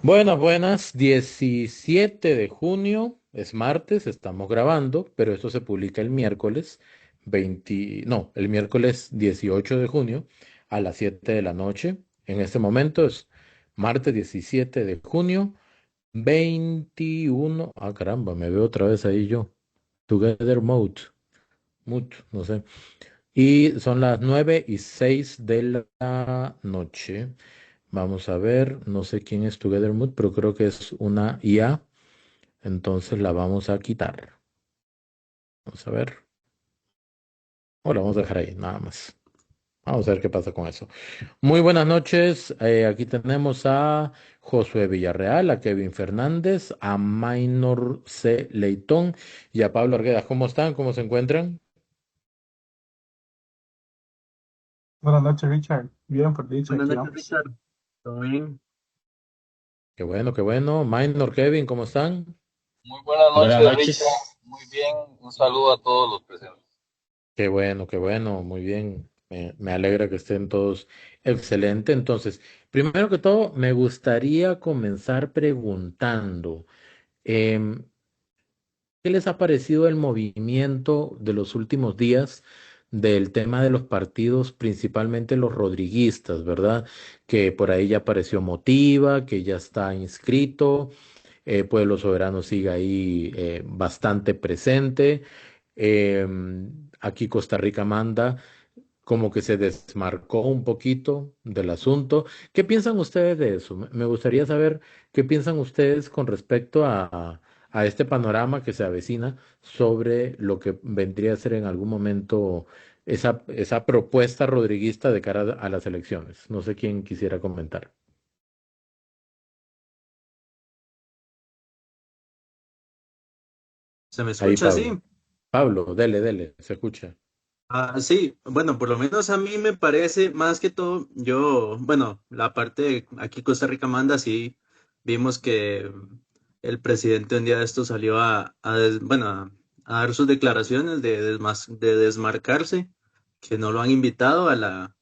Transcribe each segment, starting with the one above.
Buenas, buenas. 17 de junio, es martes, estamos grabando, pero esto se publica el miércoles 20, no, el miércoles 18 de junio a las 7 de la noche. En este momento es martes 17 de junio, 21. Ah, caramba, me veo otra vez ahí yo. Together Mode, mucho, no sé. Y son las 9:06 de la noche. Vamos a ver, no sé quién es Together Mood, pero creo que es una IA, entonces la vamos a quitar. Vamos a ver, o la vamos a dejar ahí, nada más. Vamos a ver qué pasa con eso. Muy buenas noches, aquí tenemos a Josué Villarreal, a Kevin Fernández, a Maynor C. Leitón y a Pablo Arguedas. ¿Cómo están? ¿Cómo se encuentran? Buenas noches, Richard. Bien, por dicho, Buenas aquí noches, vamos. Richard. ¿Todo bien? Qué bueno, qué bueno. Maynor, Kevin, ¿cómo están? Muy buenas Buenas noches, Richard. noches. Muy bien. Un saludo a todos los presentes. Qué bueno, muy bien. Me alegra que estén todos excelente. Entonces, primero que todo, me gustaría comenzar preguntando, em, ¿qué les ha parecido el movimiento de los últimos días del tema de los partidos, principalmente los rodriguistas, ¿verdad? Que por ahí ya apareció Motiva, que ya está inscrito, Pueblo Soberano sigue ahí bastante presente. Aquí Costa Rica manda como que se desmarcó un poquito del asunto. ¿Qué piensan ustedes de eso? Me gustaría saber qué piensan ustedes con respecto a este panorama que se avecina sobre lo que vendría a ser en algún momento esa propuesta rodriguista de cara a las elecciones. No sé quién quisiera comentar. ¿Se me Ahí, escucha Pablo. así? Pablo, dele, dele, se escucha. Sí, bueno, por lo menos a mí me parece, más que todo, bueno, la parte de aquí Costa Rica manda, sí, vimos que el presidente un día de esto salió bueno, a dar sus declaraciones de desmarcarse, que no lo han invitado bueno,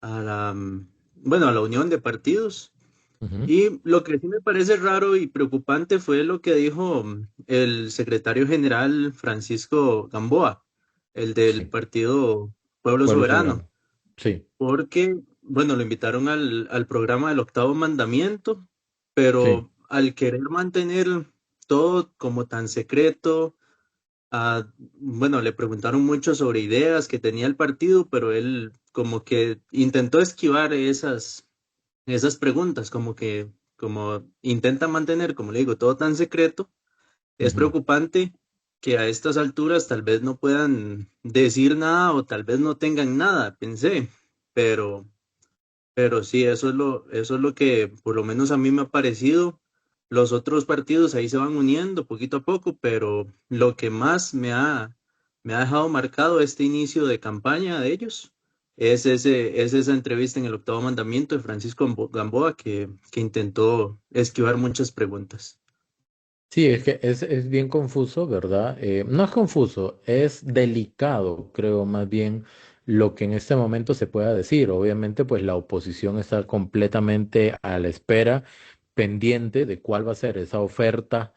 a la unión de partidos. Ujú. Y lo que sí me parece raro y preocupante fue lo que dijo el secretario general Francisco Gamboa, el del Sí, partido Pueblo Pueblo Soberano, Soberano. Sí, porque, bueno, lo invitaron al programa del Octavo Mandamiento, sí. pero al querer mantener todo como tan secreto, bueno, le preguntaron mucho sobre ideas que tenía el partido, pero él como que intentó esquivar esas preguntas, como intenta mantener, como le digo, todo tan secreto, es Ujú. preocupante que a estas alturas tal vez no puedan decir nada o tal vez no tengan nada, pensé, pero, pero sí, eso es lo que por lo menos a mí me ha parecido. Los otros partidos ahí se van uniendo poquito a poco, pero lo que más me ha dejado marcado este inicio de campaña de ellos es esa entrevista en el Octavo Mandamiento de Francisco Gamboa que intentó esquivar muchas preguntas. Sí, es que es bien confuso, ¿verdad? No es confuso, es delicado, creo más bien lo que en este momento se pueda decir. Obviamente, pues la oposición está completamente a la espera, pendiente de cuál va a ser esa oferta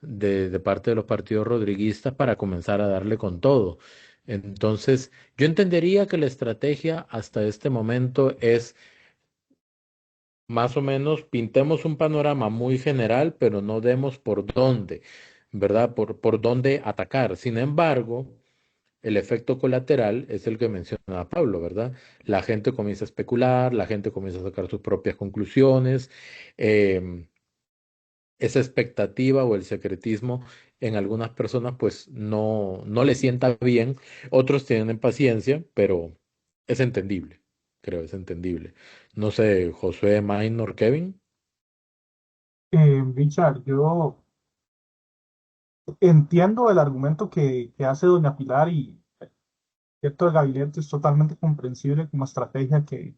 de parte de los partidos rodriguistas para comenzar a darle con todo. Entonces, yo entendería que la estrategia hasta este momento es más o menos pintemos un panorama muy general, pero no demos por dónde, ¿verdad? Por dónde atacar. Sin embargo, el efecto colateral es el que menciona Pablo, ¿verdad? La gente comienza a especular, la gente comienza a sacar sus propias conclusiones, em, esa expectativa o el secretismo en algunas personas pues no le sienta bien, otros tienen paciencia, pero es entendible, creo, es entendible. No sé, Josué, Maynor, Kevin. Richard, yo entiendo el argumento que hace doña Pilar y cierto, el gabinete es totalmente comprensible como estrategia que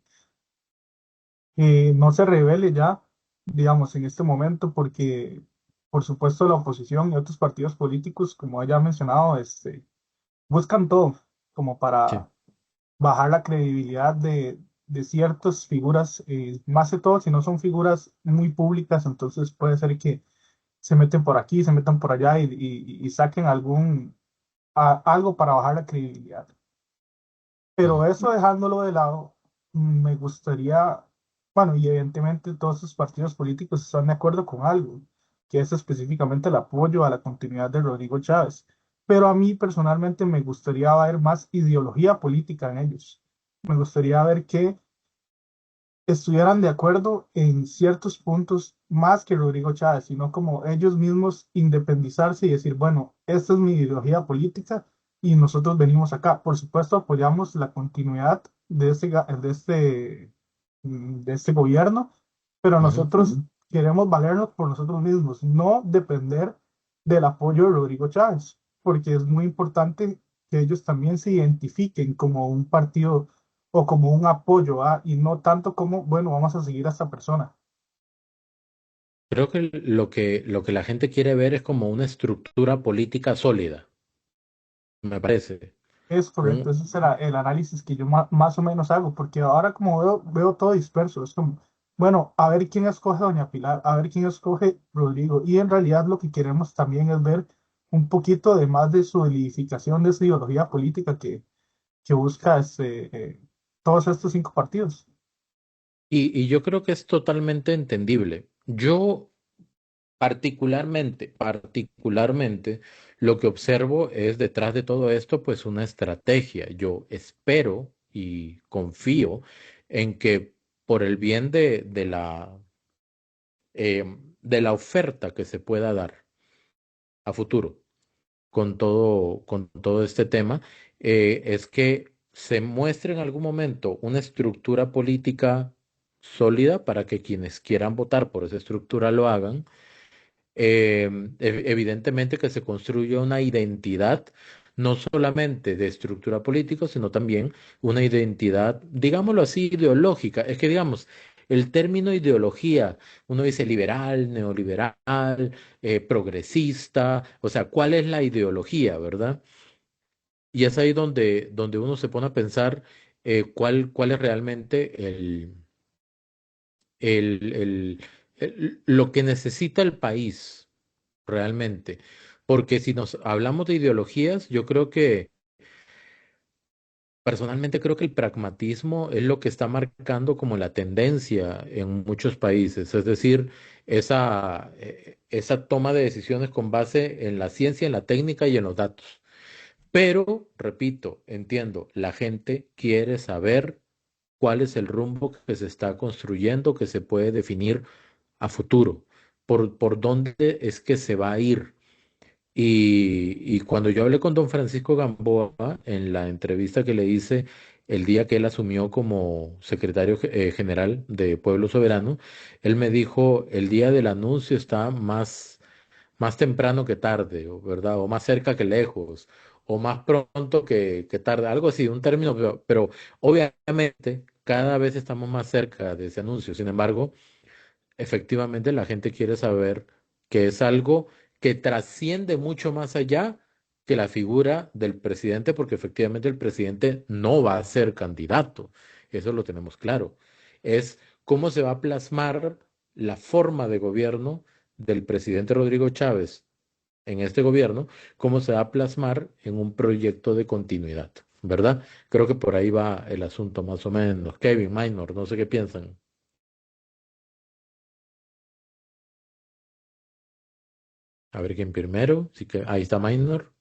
no se revele ya, digamos, en este momento, porque, por supuesto, la oposición y otros partidos políticos, como ella ha mencionado, buscan todo como Sí. para bajar la credibilidad de ciertas figuras, más que todo si no son figuras muy públicas, entonces puede ser que se meten por aquí, se metan por allá y saquen algo para bajar la credibilidad. Pero Ujú. eso dejándolo de lado, me gustaría, bueno, y evidentemente todos los partidos políticos están de acuerdo con algo, que es específicamente el apoyo a la continuidad de Rodrigo Chávez. Pero a mí personalmente me gustaría ver más ideología política en ellos. Me gustaría ver que estuvieran de acuerdo en ciertos puntos más que Rodrigo Chávez, sino como ellos mismos independizarse y decir, bueno, esta es mi ideología política y nosotros venimos acá. Por supuesto, apoyamos la continuidad de este gobierno, pero Ujú. nosotros queremos valernos por nosotros mismos, no depender del apoyo de Rodrigo Chávez, porque es muy importante que ellos también se identifiquen como un partido o como un apoyo, y no tanto como, bueno, vamos a seguir a esta persona. Creo que lo que la gente quiere ver es como una estructura política sólida, me parece. Es correcto, ese es el análisis que yo más o menos hago, porque ahora como veo todo disperso, es como, bueno, a ver quién escoge a Doña Pilar, a ver quién escoge Rodrigo, y en realidad lo que queremos también es ver un poquito de más de su edificación, de esa ideología política que busca todos estos cinco partidos. Y yo creo que es totalmente entendible. Yo particularmente, lo que observo es detrás de todo esto, pues una estrategia. Yo espero y confío en que por el bien de la oferta que se pueda dar a futuro con todo este tema, es que se muestre en algún momento una estructura política sólida para que quienes quieran votar por esa estructura lo hagan. Evidentemente que se construye una identidad, no solamente de estructura política, sino también una identidad, digámoslo así, ideológica. Es que, digamos, el término ideología, uno dice liberal, neoliberal, progresista, o sea, ¿cuál es la ideología, verdad? Y es ahí donde uno se pone a pensar cuál es realmente el, el- lo que necesita el país realmente. Porque si nos hablamos de ideologías, yo creo que, personalmente creo que el pragmatismo es lo que está marcando como la tendencia en muchos países. Es decir, esa toma de decisiones con base en la ciencia, en la técnica y en los datos. Pero, repito, entiendo, la gente quiere saber cuál es el rumbo que se está construyendo, que se puede definir a futuro, por dónde es que se va a ir. Y cuando yo hablé con don Francisco Gamboa en la entrevista que le hice el día que él asumió como secretario general de Pueblo Soberano, él me dijo, el día del anuncio está más temprano que tarde, ¿verdad? O más cerca que lejos, o más pronto que tarde, algo así, un término, pero obviamente cada vez estamos más cerca de ese anuncio. Sin embargo, efectivamente la gente quiere saber que es algo que trasciende mucho más allá que la figura del presidente, porque efectivamente el presidente no va a ser candidato, eso lo tenemos claro. Es cómo se va a plasmar la forma de gobierno del presidente Rodrigo Chávez en este gobierno, cómo se va a plasmar en un proyecto de continuidad, ¿verdad? Creo que por ahí va el asunto más o menos. Kevin, Minor, no sé qué piensan. A ver quién primero. Sí que ahí está Minor.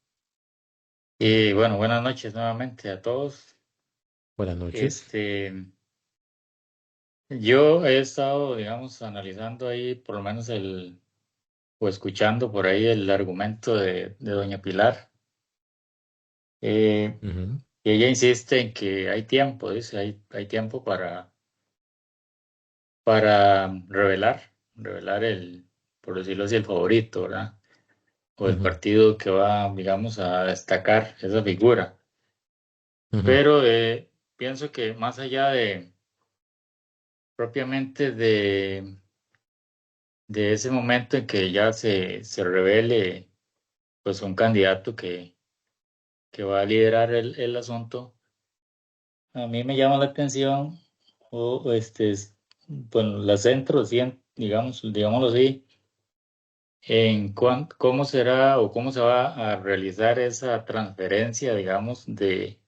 Y bueno, buenas noches nuevamente a todos. Buenas noches. Este, yo he estado, digamos, analizando ahí por lo menos o escuchando por ahí el argumento de doña Pilar. Eh, Ujú, y ella insiste en que hay tiempo, dice, hay tiempo para revelar por decirlo así, el favorito, ¿verdad? O el ujú, partido que va, digamos, a destacar esa figura. ujú, Pero pienso que más allá de propiamente de ese momento en que ya se revele pues un candidato que va a liderar el asunto, a mí me llama la atención bueno, la centro, digámoslo así, cómo será o cómo se va a realizar esa transferencia, digamos, de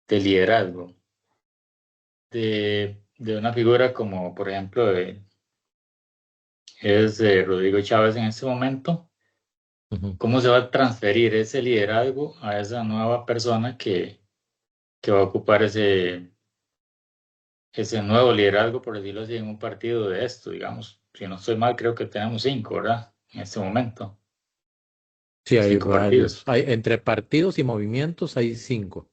liderazgo de una figura como, por ejemplo, Rodrigo Chávez en este momento. Ujú. ¿Cómo se va a transferir ese liderazgo a esa nueva persona que va a ocupar ese nuevo liderazgo, por decirlo así, en un partido de esto, digamos? Si no estoy mal, creo que tenemos 5, ¿verdad? En este momento, Sí, hay 5 partidos. varios. Entre partidos y movimientos hay 5.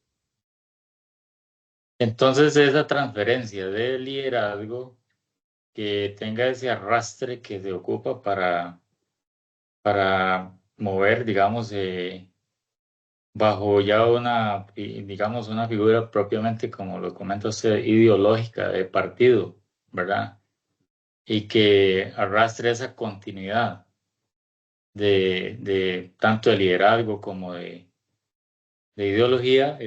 Entonces, esa transferencia de liderazgo que tenga ese arrastre que se ocupa para mover, digamos, bajo ya digamos, una figura propiamente, como lo comenta usted, ideológica de partido, ¿verdad? Y que arrastre esa continuidad de tanto de liderazgo como de ideología,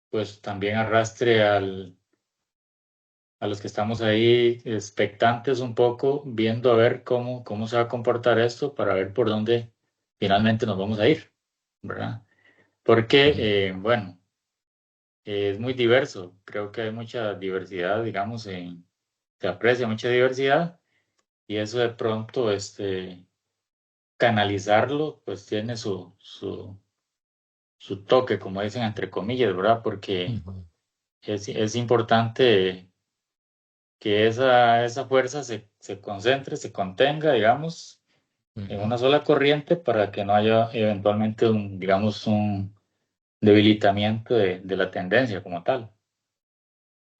pues también arrastre a los que estamos ahí expectantes un poco, viendo a ver cómo se va a comportar esto para ver por dónde finalmente nos vamos a ir, ¿verdad? Porque, bueno, es muy diverso. Creo que hay mucha diversidad, digamos, se aprecia mucha diversidad y eso de pronto, canalizarlo, pues tiene su toque, como dicen entre comillas, ¿verdad? Porque Ujú, es importante que esa fuerza se concentre, se contenga, digamos, en ujú. una sola corriente para que no haya eventualmente digamos, un debilitamiento de la tendencia como tal.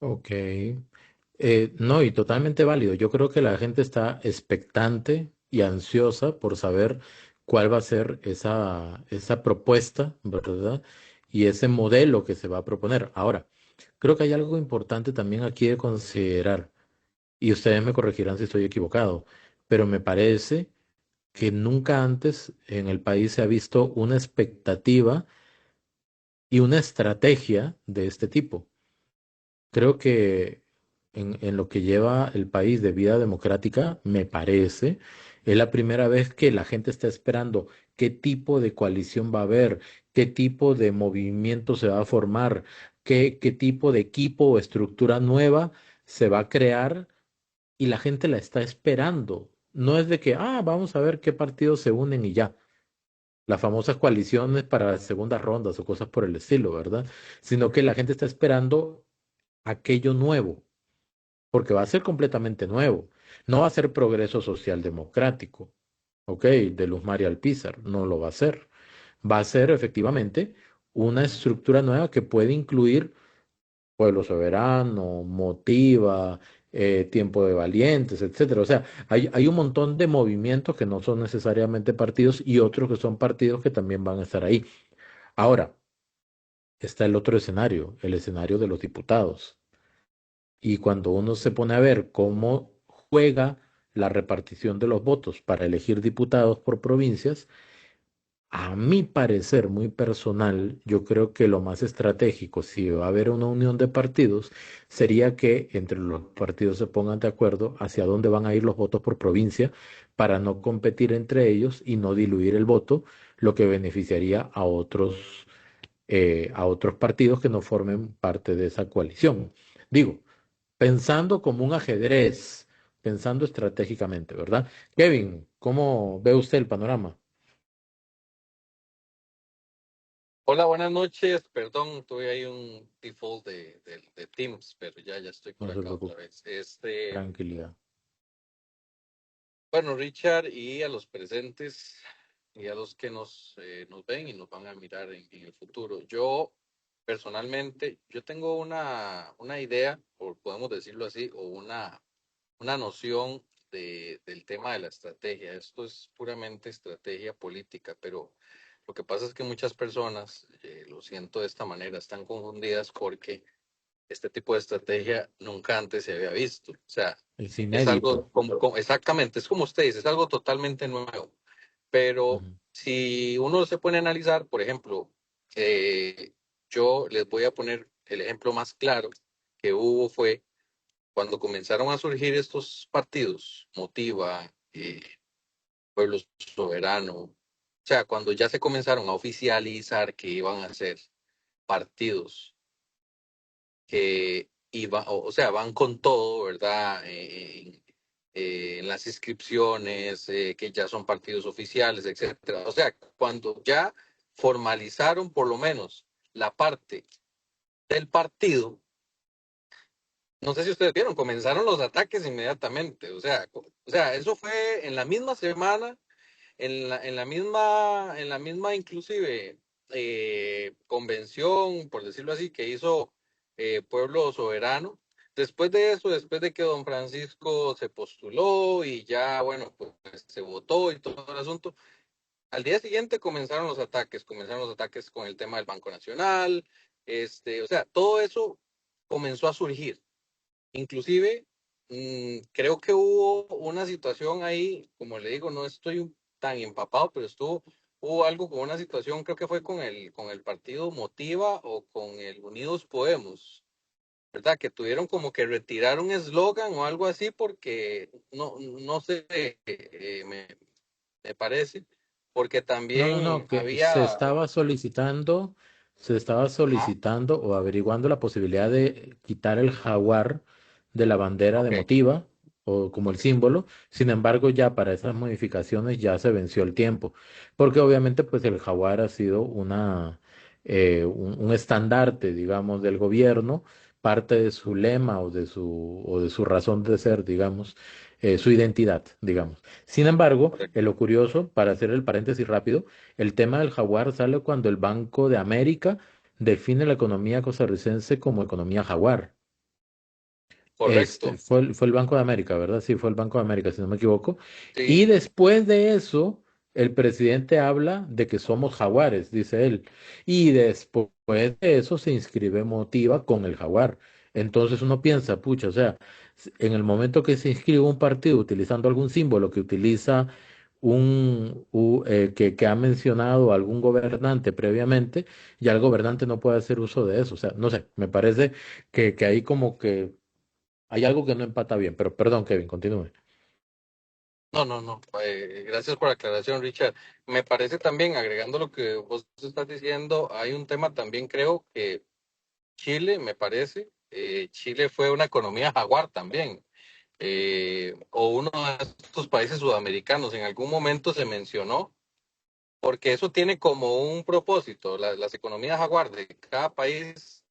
Ok. No, y totalmente válido. Yo creo que la gente está expectante y ansiosa por saber cuál va a ser esa propuesta, ¿verdad? Y ese modelo que se va a proponer. Ahora, creo que hay algo importante también aquí de considerar, y ustedes me corregirán si estoy equivocado, pero me parece que nunca antes en el país se ha visto una expectativa y una estrategia de este tipo. Creo que en lo que lleva el país de vida democrática, me parece, es la primera vez que la gente está esperando qué tipo de coalición va a haber, qué tipo de movimiento se va a formar, qué tipo de equipo o estructura nueva se va a crear y la gente la está esperando. No es de que, vamos a ver qué partidos se unen y ya. Las famosas coaliciones para segundas rondas o cosas por el estilo, ¿verdad? Sino que la gente está esperando aquello nuevo, porque va a ser completamente nuevo. No va a ser progreso social democrático, ¿ok? De Luz María Alpizar, no lo va a ser. Va a ser efectivamente una estructura nueva que puede incluir Pueblo Soberano, Motiva, Tiempo de Valientes, etcétera. O sea, hay un montón de movimientos que no son necesariamente partidos y otros que son partidos que también van a estar ahí. Ahora, está el otro escenario, el escenario de los diputados. Y cuando uno se pone a ver cómo juega la repartición de los votos para elegir diputados por provincias, a mi parecer muy personal, yo creo que lo más estratégico, si va a haber una unión de partidos, sería que entre los partidos se pongan de acuerdo hacia dónde van a ir los votos por provincia para no competir entre ellos y no diluir el voto, lo que beneficiaría a otros partidos que no formen parte de esa coalición. Digo, pensando como un ajedrez, pensando estratégicamente, ¿verdad? Kevin, ¿cómo ve usted el panorama? Hola, buenas noches. Perdón, tuve ahí un default de Teams, pero ya estoy No por se acá otra preocupe, vez. tranquilidad. Bueno, Richard, y a los presentes y a los que nos ven y nos van a mirar en el futuro. Yo, personalmente, yo tengo una idea, o podemos decirlo así, o una noción del tema de la estrategia. Esto es puramente estrategia política, pero lo que pasa es que muchas personas, lo siento de esta manera, están confundidas porque este tipo de estrategia nunca antes se había visto. O sea, Es es algo inédito. exactamente, es como usted dice, es algo totalmente nuevo. Pero Ujú, si uno se pone a analizar, por ejemplo, yo les voy a poner el ejemplo más claro, que hubo fue cuando comenzaron a surgir estos partidos, Motiva, Pueblo Soberano, o sea, cuando ya se comenzaron a oficializar que iban a ser partidos que iban, o sea, van con todo, ¿verdad? En las inscripciones, que ya son partidos oficiales, etcétera. O sea, cuando ya formalizaron por lo menos la parte del partido, no sé si ustedes vieron, comenzaron los ataques inmediatamente. O sea, eso fue en la misma semana, en la misma inclusive convención, por decirlo así, que hizo Pueblo Soberano. Después de eso, después de que don Francisco se postuló y ya, bueno, pues se votó y todo el asunto, al día siguiente comenzaron los ataques con el tema del Banco Nacional, o sea, todo eso comenzó a surgir. Inclusive, creo que hubo una situación ahí, como le digo, no estoy tan empapado, pero hubo algo con una situación, creo que fue con el partido Motiva o con el Unidos Podemos, ¿verdad? Que tuvieron como que retirar un eslogan o algo así porque no sé, me parece, porque No, no, no, también que había, se estaba ajá, solicitando o averiguando la posibilidad de quitar el jaguar de la bandera de ok, Motiva o como el símbolo. Sin embargo, ya para esas modificaciones ya se venció el tiempo, porque obviamente pues el jaguar ha sido un estandarte, digamos, del gobierno, parte de su lema o de su razón de ser, digamos, su identidad, digamos. Sin embargo, correcto. lo curioso, para hacer el paréntesis rápido, el tema del jaguar sale cuando el Banco de América define la economía costarricense como economía jaguar. Correcto, Fue el Banco de América, ¿verdad? Sí, fue el Banco de América, si no me equivoco. sí, Y después de eso, el presidente habla de que somos jaguares, dice él. Y después de eso se inscribe Motiva con el jaguar. Entonces uno piensa, pucha, o sea, en el momento que se inscribe un partido utilizando algún símbolo que utiliza que ha mencionado algún gobernante previamente, ya el gobernante no puede hacer uso de eso. O sea, no sé, me parece que ahí como que hay algo que no empata bien, pero perdón, Kevin, continúe. no, no, no. Gracias por la aclaración, Richard. Me parece también, agregando lo que vos estás diciendo, hay un tema también, creo que Chile, me parece, Chile fue una economía jaguar también, o uno de estos países sudamericanos. En algún momento se mencionó, porque eso tiene como un propósito, las economías jaguar de cada país,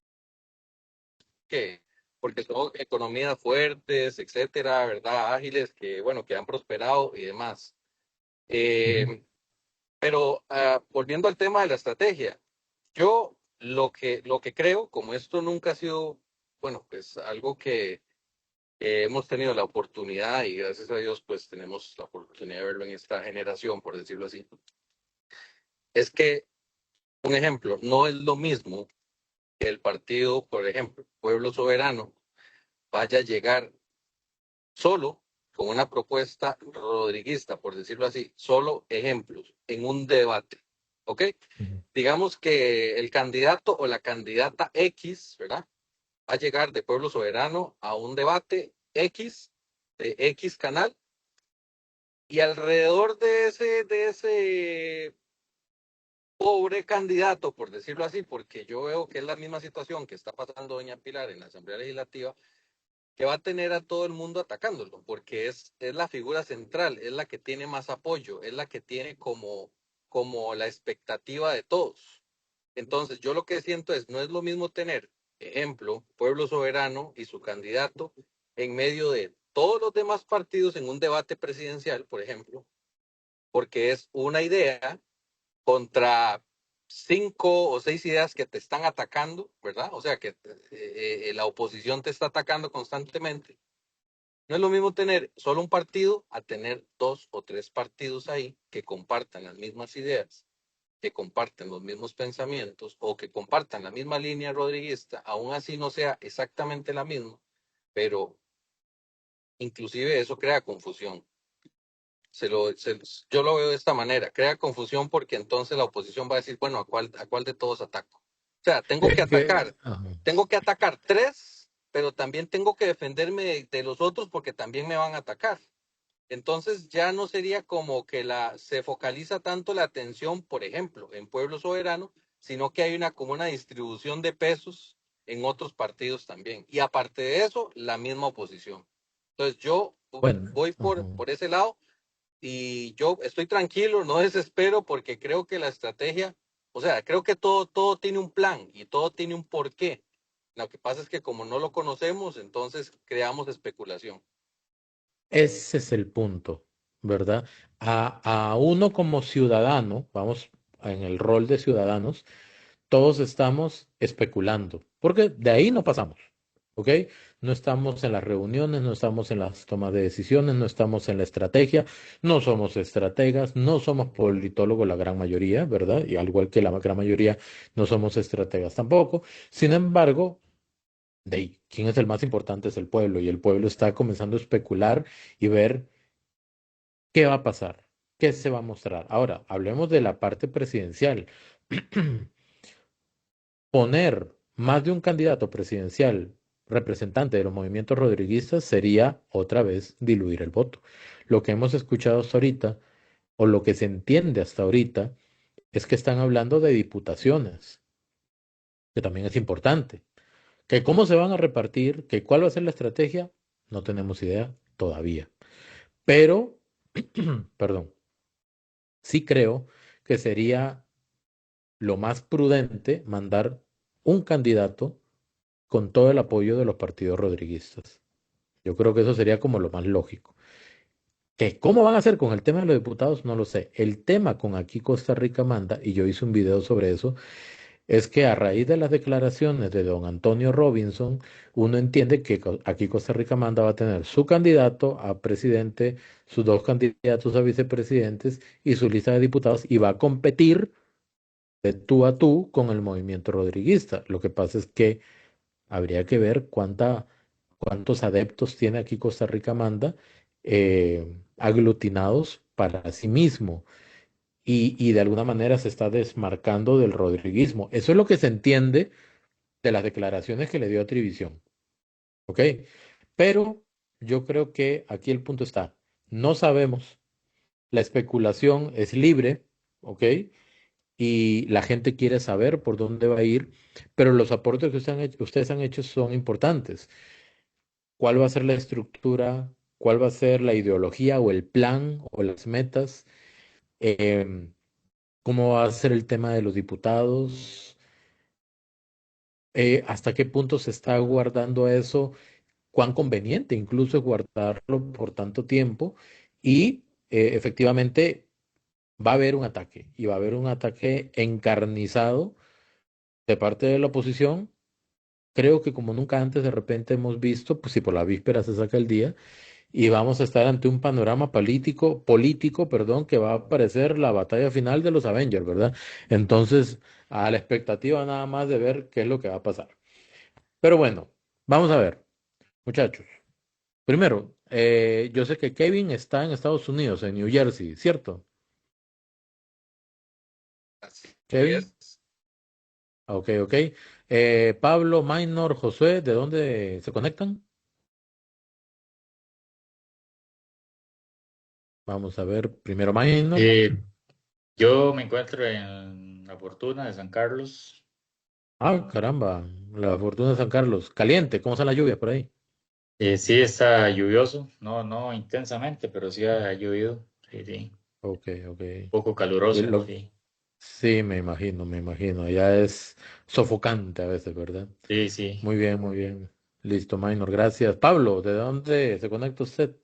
que porque son economías fuertes, etcétera, ¿verdad? Ágiles, que, bueno, que han prosperado y demás. Ujú. Eh, Pero volviendo al tema de la estrategia, yo lo que creo, como esto nunca ha sido, bueno, pues algo que hemos tenido la oportunidad y gracias a Dios, pues tenemos la oportunidad de verlo en esta generación, por decirlo así, es que, un ejemplo, no es lo mismo que el partido, por ejemplo, Pueblo Soberano, vaya a llegar solo con una propuesta rodriguista, por decirlo así, solo ejemplos en un debate, ¿ok? Ujú. Digamos que el candidato o la candidata X, ¿verdad? Va a llegar de Pueblo Soberano a un debate X, de X canal, y alrededor de ese pobre candidato, por decirlo así, porque yo veo que es la misma situación que está pasando doña Pilar en la Asamblea Legislativa, que va a tener a todo el mundo atacándolo, porque es la figura central, es la que tiene más apoyo, es la que tiene como la expectativa de todos. Entonces, yo lo que siento es, no es lo mismo tener, ejemplo, Pueblo Soberano y su candidato en medio de todos los demás partidos en un debate presidencial, por ejemplo, porque es una idea contra 5 o 6 ideas que te están atacando, ¿verdad? O sea, que la oposición te está atacando constantemente. No es lo mismo tener solo un partido a tener 2 o 3 partidos ahí que compartan las mismas ideas, que comparten los mismos pensamientos o que compartan la misma línea rodriguista, aún así no sea exactamente la misma, pero inclusive eso crea confusión. Yo lo veo de esta manera, crea confusión porque entonces la oposición va a decir, bueno, ¿a cuál de todos ataco? O sea, tengo que Que, atacar, ajá. tengo que atacar tres, pero también tengo que defenderme de los otros porque también me van a atacar. Entonces ya no sería como que se focaliza tanto la atención, por ejemplo, en Pueblo Soberano, sino que hay como una distribución de pesos en otros partidos también. Y aparte de eso, la misma oposición. Entonces yo Bueno, voy ajá. por ese lado y yo estoy tranquilo, no desespero porque creo que la estrategia, o sea, creo que todo tiene un plan y todo tiene un porqué. Lo que pasa es que como no lo conocemos, entonces creamos especulación. Ese es el punto, ¿verdad? A uno como ciudadano, vamos en el rol de ciudadanos, todos estamos especulando, porque de ahí no pasamos, ¿ok? No estamos en las reuniones, no estamos en las tomas de decisiones, no estamos en la estrategia, no somos estrategas, no somos politólogos la gran mayoría, ¿verdad? Y al igual que la gran mayoría, no somos estrategas tampoco. Sin embargo, de ahí, ¿quién es el más importante? Es el pueblo, y el pueblo está comenzando a especular y ver qué va a pasar, qué se va a mostrar. Ahora, hablemos de la parte presidencial. Poner más de un candidato presidencial representante de los movimientos rodriguistas sería otra vez diluir el voto. Lo que hemos escuchado hasta ahorita, o lo que se entiende hasta ahorita, es que están hablando de diputaciones, que también es importante. Que cómo se van a repartir, que cuál va a ser la estrategia, no tenemos idea todavía. Pero, perdón, sí creo que sería lo más prudente mandar un candidato con todo el apoyo de los partidos rodriguistas. Yo creo que eso sería como lo más lógico. Que cómo van a hacer con el tema de los diputados, no lo sé. El tema con Aquí Costa Rica Manda, y yo hice un video sobre eso, es que a raíz de las declaraciones de don Antonio Robinson, uno entiende que Aquí Costa Rica Manda va a tener su candidato a presidente, sus dos candidatos a vicepresidentes y su lista de diputados y va a competir de tú a tú con el movimiento rodriguista. Lo que pasa es que habría que ver cuántos adeptos tiene aquí Costa Rica Manda aglutinados para sí mismo y de alguna manera se está desmarcando del rodriguismo. Eso es lo que se entiende de las declaraciones que le dio a Trivisión. ¿Ok? Pero yo creo que aquí el punto está. No sabemos. La especulación es libre. ¿Ok? Y la gente quiere saber por dónde va a ir, pero los aportes que ustedes han hecho son importantes. ¿Cuál va a ser la estructura? ¿Cuál va a ser la ideología o el plan o las metas? Em, ¿Cómo va a ser el tema de los diputados? ¿Hasta qué punto se está guardando eso? ¿Cuán conveniente incluso es guardarlo por tanto tiempo? Y efectivamente va a haber un ataque y va a haber un ataque encarnizado de parte de la oposición. Creo que como nunca antes de repente hemos visto, pues si por la víspera se saca el día, y vamos a estar ante un panorama político, perdón, que va a parecer la batalla final de los Avengers, ¿verdad? Entonces, a la expectativa nada más de ver qué es lo que va a pasar. Pero bueno, vamos a ver, muchachos. Primero, yo sé que Kevin está en Estados Unidos, en New Jersey, ¿cierto? Así Kevin, es. ok, ok. Pablo, Minor, Josué, ¿de dónde se conectan? Vamos a ver, primero Minor. Yo me encuentro en La Fortuna de San Carlos. Ah, caramba, la fortuna de San Carlos. Caliente, ¿cómo están las lluvias por ahí? Sí está lluvioso, no intensamente, pero sí ha llovido. Sí, sí. Ok, ok. Un poco Y caluroso, sí. sí, me imagino, me imagino. Ya es sofocante a veces, ¿verdad? Sí, sí. Muy bien, muy bien. Listo, Minor, gracias. Pablo, ¿de dónde se conecta usted?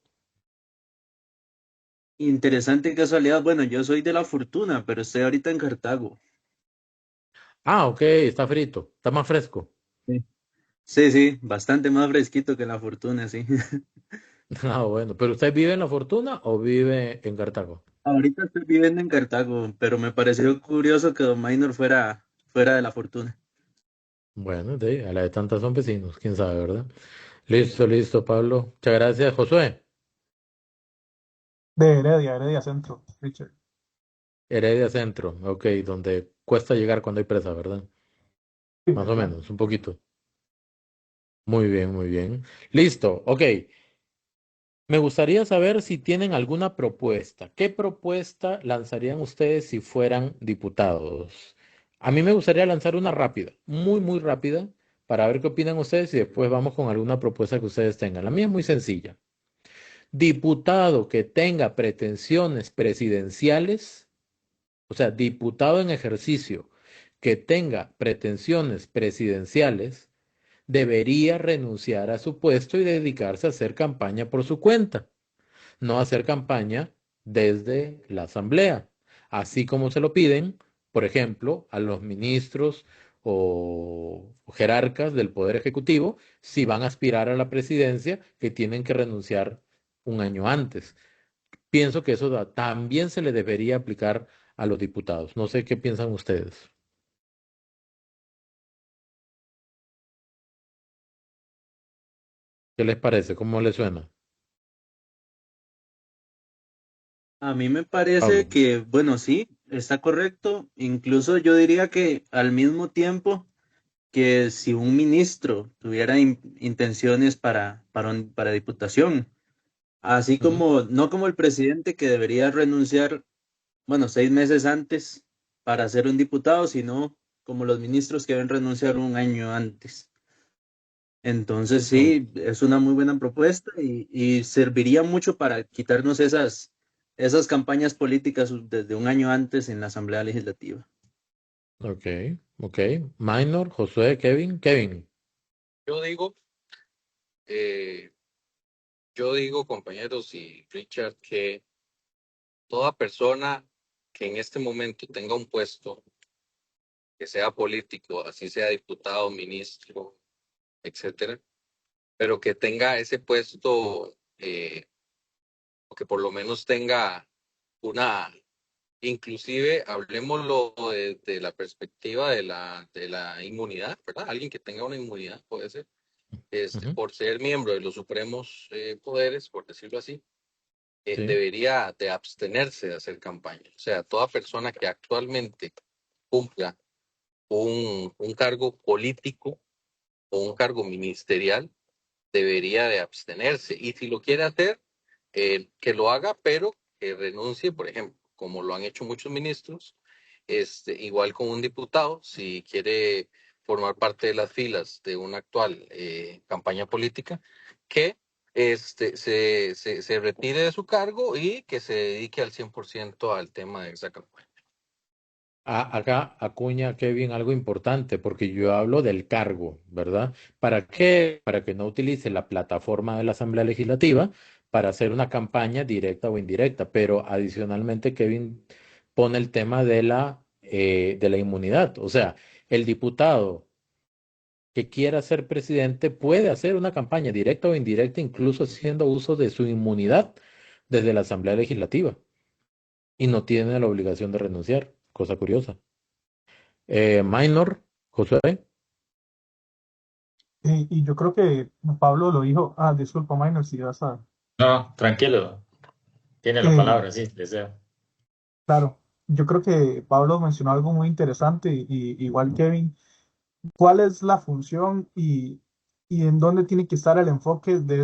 Interesante casualidad. Bueno, yo soy de La Fortuna, pero estoy ahorita en Cartago. Ah, ok, está frito, está más fresco. Sí, sí, sí, bastante más fresquito que La Fortuna, sí. Ah, bueno, ¿pero usted vive en La Fortuna o vive en Cartago? Ahorita estoy viviendo en Cartago, pero me pareció curioso que Don Minor fuera de La Fortuna. Bueno, a la de tantas son vecinos, quién sabe, ¿verdad? Listo, listo, Pablo. Muchas gracias, Josué. De Heredia, Heredia Centro, Richard. Heredia Centro, ok, donde cuesta llegar cuando hay presa, ¿verdad? Sí, Más o exacto. menos, un poquito. Muy bien, muy bien. Listo, ok. Me gustaría saber si tienen alguna propuesta. ¿Qué propuesta lanzarían ustedes si fueran diputados? A mí me gustaría lanzar una rápida, muy, muy rápida, para ver qué opinan ustedes y después vamos con alguna propuesta que ustedes tengan. La mía es muy sencilla. Diputado que tenga pretensiones presidenciales, o sea, diputado en ejercicio que tenga pretensiones presidenciales, debería renunciar a su puesto y dedicarse a hacer campaña por su cuenta, no hacer campaña desde la Asamblea, así como se lo piden, por ejemplo, a los ministros o jerarcas del Poder Ejecutivo, si van a aspirar a la presidencia, que tienen que renunciar un año antes. Pienso que eso también se le debería aplicar a los diputados. No sé qué piensan ustedes. ¿Qué les parece? ¿Cómo les suena? A mí me parece Pablo. que, bueno, sí, está correcto. Incluso yo diría que al mismo tiempo que si un ministro tuviera intenciones para diputación, así Ujú. como, no como el presidente que debería renunciar, bueno, 6 meses antes para ser un diputado, sino como los ministros que deben renunciar un año antes. Entonces Ok. sí, es una muy buena propuesta y serviría mucho para quitarnos esas campañas políticas desde un año antes en la Asamblea Legislativa. Ok, ok. Minor, Josué, Kevin. Kevin. Yo digo, eh, yo digo, compañeros y Richard, que toda persona que en este momento tenga un puesto, que sea político, así sea diputado, ministro, etcétera, pero que tenga ese puesto, o que por lo menos tenga una, inclusive hablemoslo de la perspectiva de la inmunidad, ¿verdad? Alguien que tenga una inmunidad puede ser, Ujú. por ser miembro de los supremos poderes, por decirlo así, Sí. debería de abstenerse de hacer campaña. O sea, toda persona que actualmente cumpla un cargo político o un cargo ministerial debería de abstenerse. Y si lo quiere hacer, que lo haga, pero que renuncie, por ejemplo, como lo han hecho muchos ministros, igual con un diputado, si quiere formar parte de las filas de una actual campaña política, que se retire de su cargo y que se dedique al 100% al tema de esa campaña. Acá acuña Kevin algo importante, porque yo hablo del cargo, ¿verdad? ¿Para qué? Para que no utilice la plataforma de la Asamblea Legislativa para hacer una campaña directa o indirecta. Pero adicionalmente, Kevin pone el tema de la inmunidad. O sea, el diputado que quiera ser presidente puede hacer una campaña directa o indirecta, incluso haciendo uso de su inmunidad desde la Asamblea Legislativa y no tiene la obligación de renunciar. Cosa curiosa. Minor, Josué. Y yo creo que Pablo lo dijo, disculpa, Minor, si vas a... No, tranquilo, tiene la eh, palabra, sí, deseo. claro, yo creo que Pablo mencionó algo muy interesante, y igual Kevin, ¿cuál es la función y en dónde tiene que estar el enfoque de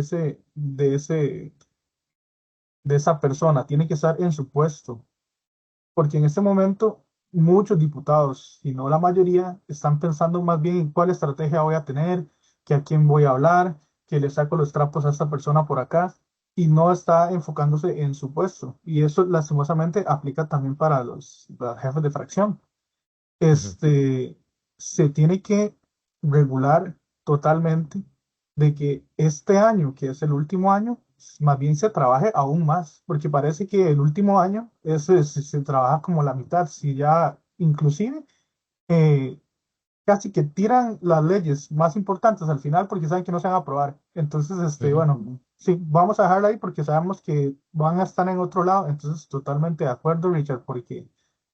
esa persona? Tiene que estar en su puesto, porque en este momento muchos diputados, si no la mayoría, están pensando más bien en cuál estrategia voy a tener, que a quién voy a hablar, que le saco los trapos a esta persona por acá, y no está enfocándose en su puesto. Y eso lastimosamente aplica también para los jefes de fracción. Ujú. Este, Se tiene que regular totalmente de que este año, que es el último año, más bien se trabaje aún más, porque parece que el último año se trabaja como la mitad, si ya inclusive eh, casi que tiran las leyes más importantes al final porque saben que no se van a aprobar. Entonces, Ujú. bueno, sí, vamos a dejarla ahí porque sabemos que van a estar en otro lado. Entonces, totalmente de acuerdo, Richard, porque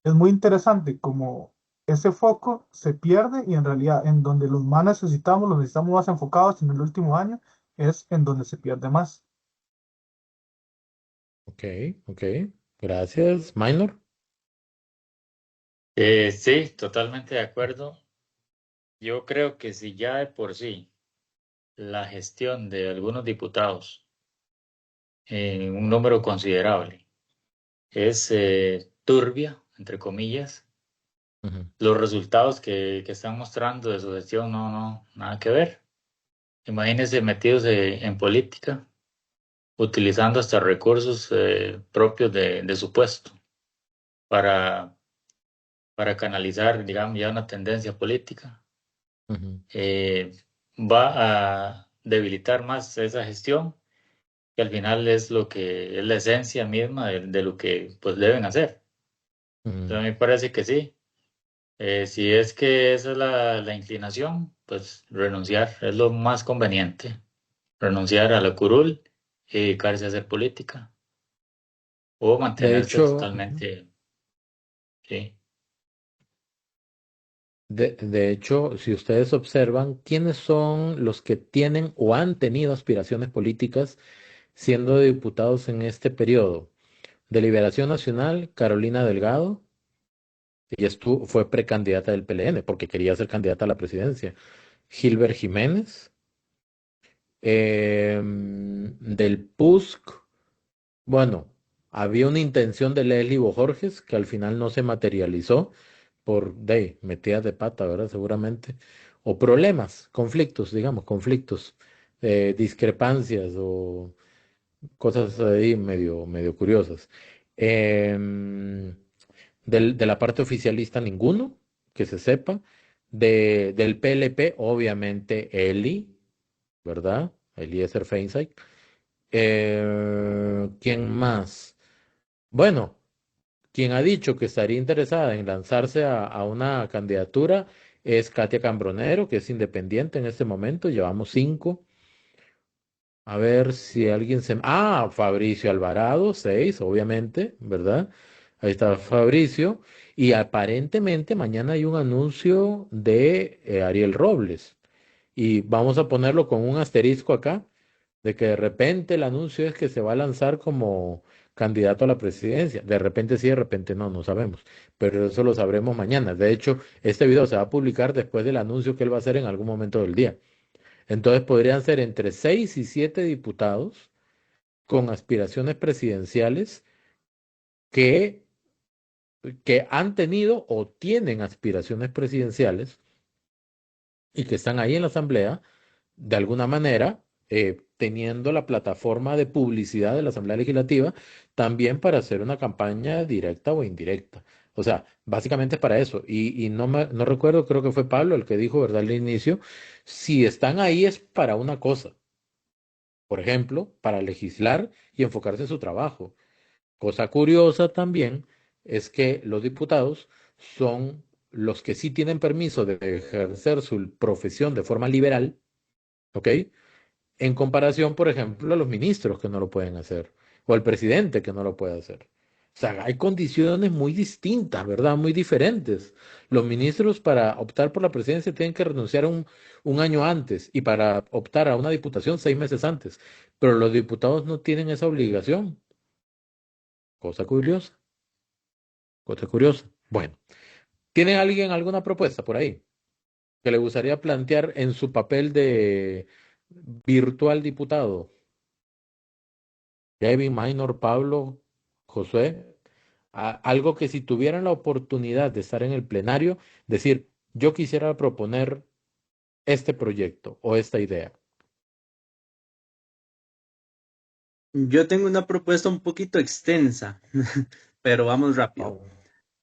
es muy interesante como ese foco se pierde y en realidad en donde los más necesitamos, los necesitamos más enfocados en el último año, es en donde se pierde más. Ok, ok. Gracias. Minor. Sí, totalmente de acuerdo. Yo creo que si ya de por sí la gestión de algunos diputados, un número considerable, es turbia, entre comillas. Ujú. Los resultados que están mostrando de su gestión no, nada que ver. Imagínense metidos en política, utilizando hasta recursos propios de su puesto para, para canalizar, digamos, ya una tendencia política. Ujú. Va a debilitar más esa gestión, que al final es lo que es la esencia misma de lo que pues deben hacer. Entonces, Ujú. a mí me parece que sí. Si es que esa es la inclinación, pues renunciar es lo más conveniente. Renunciar a la curul y dedicarse a hacer política o De mantenerse hecho, ujú. totalmente, sí. De hecho, si ustedes observan, ¿quiénes son los que tienen o han tenido aspiraciones políticas siendo diputados en este periodo? De Liberación Nacional, Carolina Delgado, ella fue precandidata del PLN porque quería ser candidata a la presidencia. Gilbert Jiménez, del PUSC, bueno, había una intención de Leslie Bojorges que al final no se materializó por metidas de pata, ¿verdad? Seguramente. O problemas, conflictos, digamos, conflictos, discrepancias o cosas ahí medio curiosas. Em, de la parte oficialista, ninguno, que se sepa. Del PLP, obviamente, Eli, ¿verdad? Eliezer Feinsack. ¿Quién más? Bueno, quien ha dicho que estaría interesada en lanzarse a una candidatura es Katia Cambronero, que es independiente en este momento. Llevamos 5. A ver si alguien se... Ah, Fabricio Alvarado, 6, obviamente, ¿verdad? Ahí está Fabricio. Y aparentemente mañana hay un anuncio de Ariel Robles. Y vamos a ponerlo con un asterisco acá, de que de repente el anuncio es que se va a lanzar como candidato a la presidencia. De repente sí, de repente no, no sabemos. Pero eso lo sabremos mañana. De hecho, este video se va a publicar después del anuncio que él va a hacer en algún momento del día. Entonces podrían ser entre 6 y 7 diputados con aspiraciones presidenciales que, que han tenido o tienen aspiraciones presidenciales y que están ahí en la Asamblea, de alguna manera, teniendo la plataforma de publicidad de la Asamblea Legislativa también para hacer una campaña directa o indirecta. O sea, básicamente es para eso. Y no recuerdo, creo que fue Pablo el que dijo, ¿verdad?, al inicio, si están ahí es para una cosa. Por ejemplo, para legislar y enfocarse en su trabajo. Cosa curiosa también es que los diputados son los que sí tienen permiso de ejercer su profesión de forma liberal, ¿ok? En comparación, por ejemplo, a los ministros que no lo pueden hacer, o al presidente que no lo puede hacer. O sea, hay condiciones muy distintas, ¿verdad? Muy diferentes. Los ministros para optar por la presidencia tienen que renunciar un año antes y para optar a una diputación 6 meses antes. Pero los diputados no tienen esa obligación. Cosa curiosa, cosa curiosa. Bueno, ¿tiene alguien alguna propuesta por ahí que le gustaría plantear en su papel de virtual diputado? Kevin, Minor, Pablo, Josué, algo que si tuvieran la oportunidad de estar en el plenario, decir, yo quisiera proponer este proyecto o esta idea. Yo tengo una propuesta un poquito extensa, pero vamos rápido. Oh,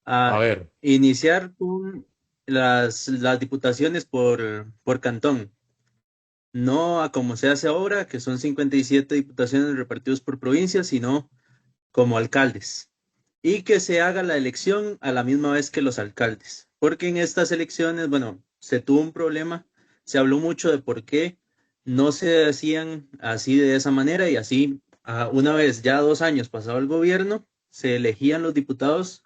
a A ver, iniciar con las diputaciones por cantón, no a como se hace ahora, que son 57 diputaciones repartidos por provincias, sino como alcaldes. Y que se haga la elección a la misma vez que los alcaldes. Porque en estas elecciones, bueno, se tuvo un problema, se habló mucho de por qué no se hacían así de esa manera y así, una vez ya 2 años pasado el gobierno, se elegían los diputados,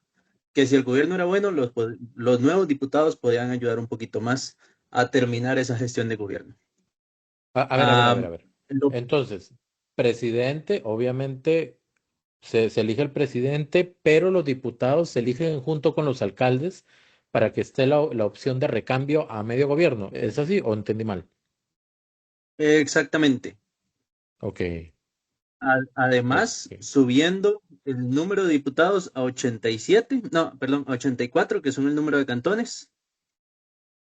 que si el gobierno era bueno, los nuevos diputados podían ayudar un poquito más a terminar esa gestión de gobierno. a Ah, ver. lo Entonces, presidente, obviamente se elige el presidente, pero los diputados se eligen junto con los alcaldes para que esté la opción de recambio a medio gobierno. ¿Es así o entendí mal? Exactamente. Ok, Además, ok. subiendo el número de diputados a 87, no, perdón, a 84, que son el número de cantones,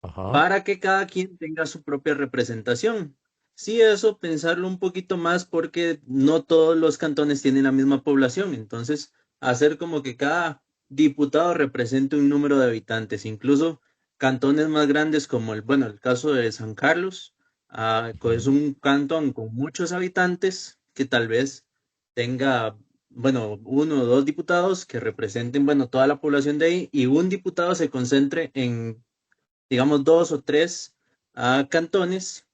Ajá. para que cada quien tenga su propia representación. Sí, eso pensarlo un poquito más porque no todos los cantones tienen la misma población, entonces hacer como que cada diputado represente un número de habitantes, incluso cantones más grandes como bueno, el caso de San Carlos, es Ujú. un cantón con muchos habitantes que tal vez tenga, bueno, uno o dos diputados que representen, bueno, toda la población de ahí y un diputado se concentre en digamos, dos o tres cantones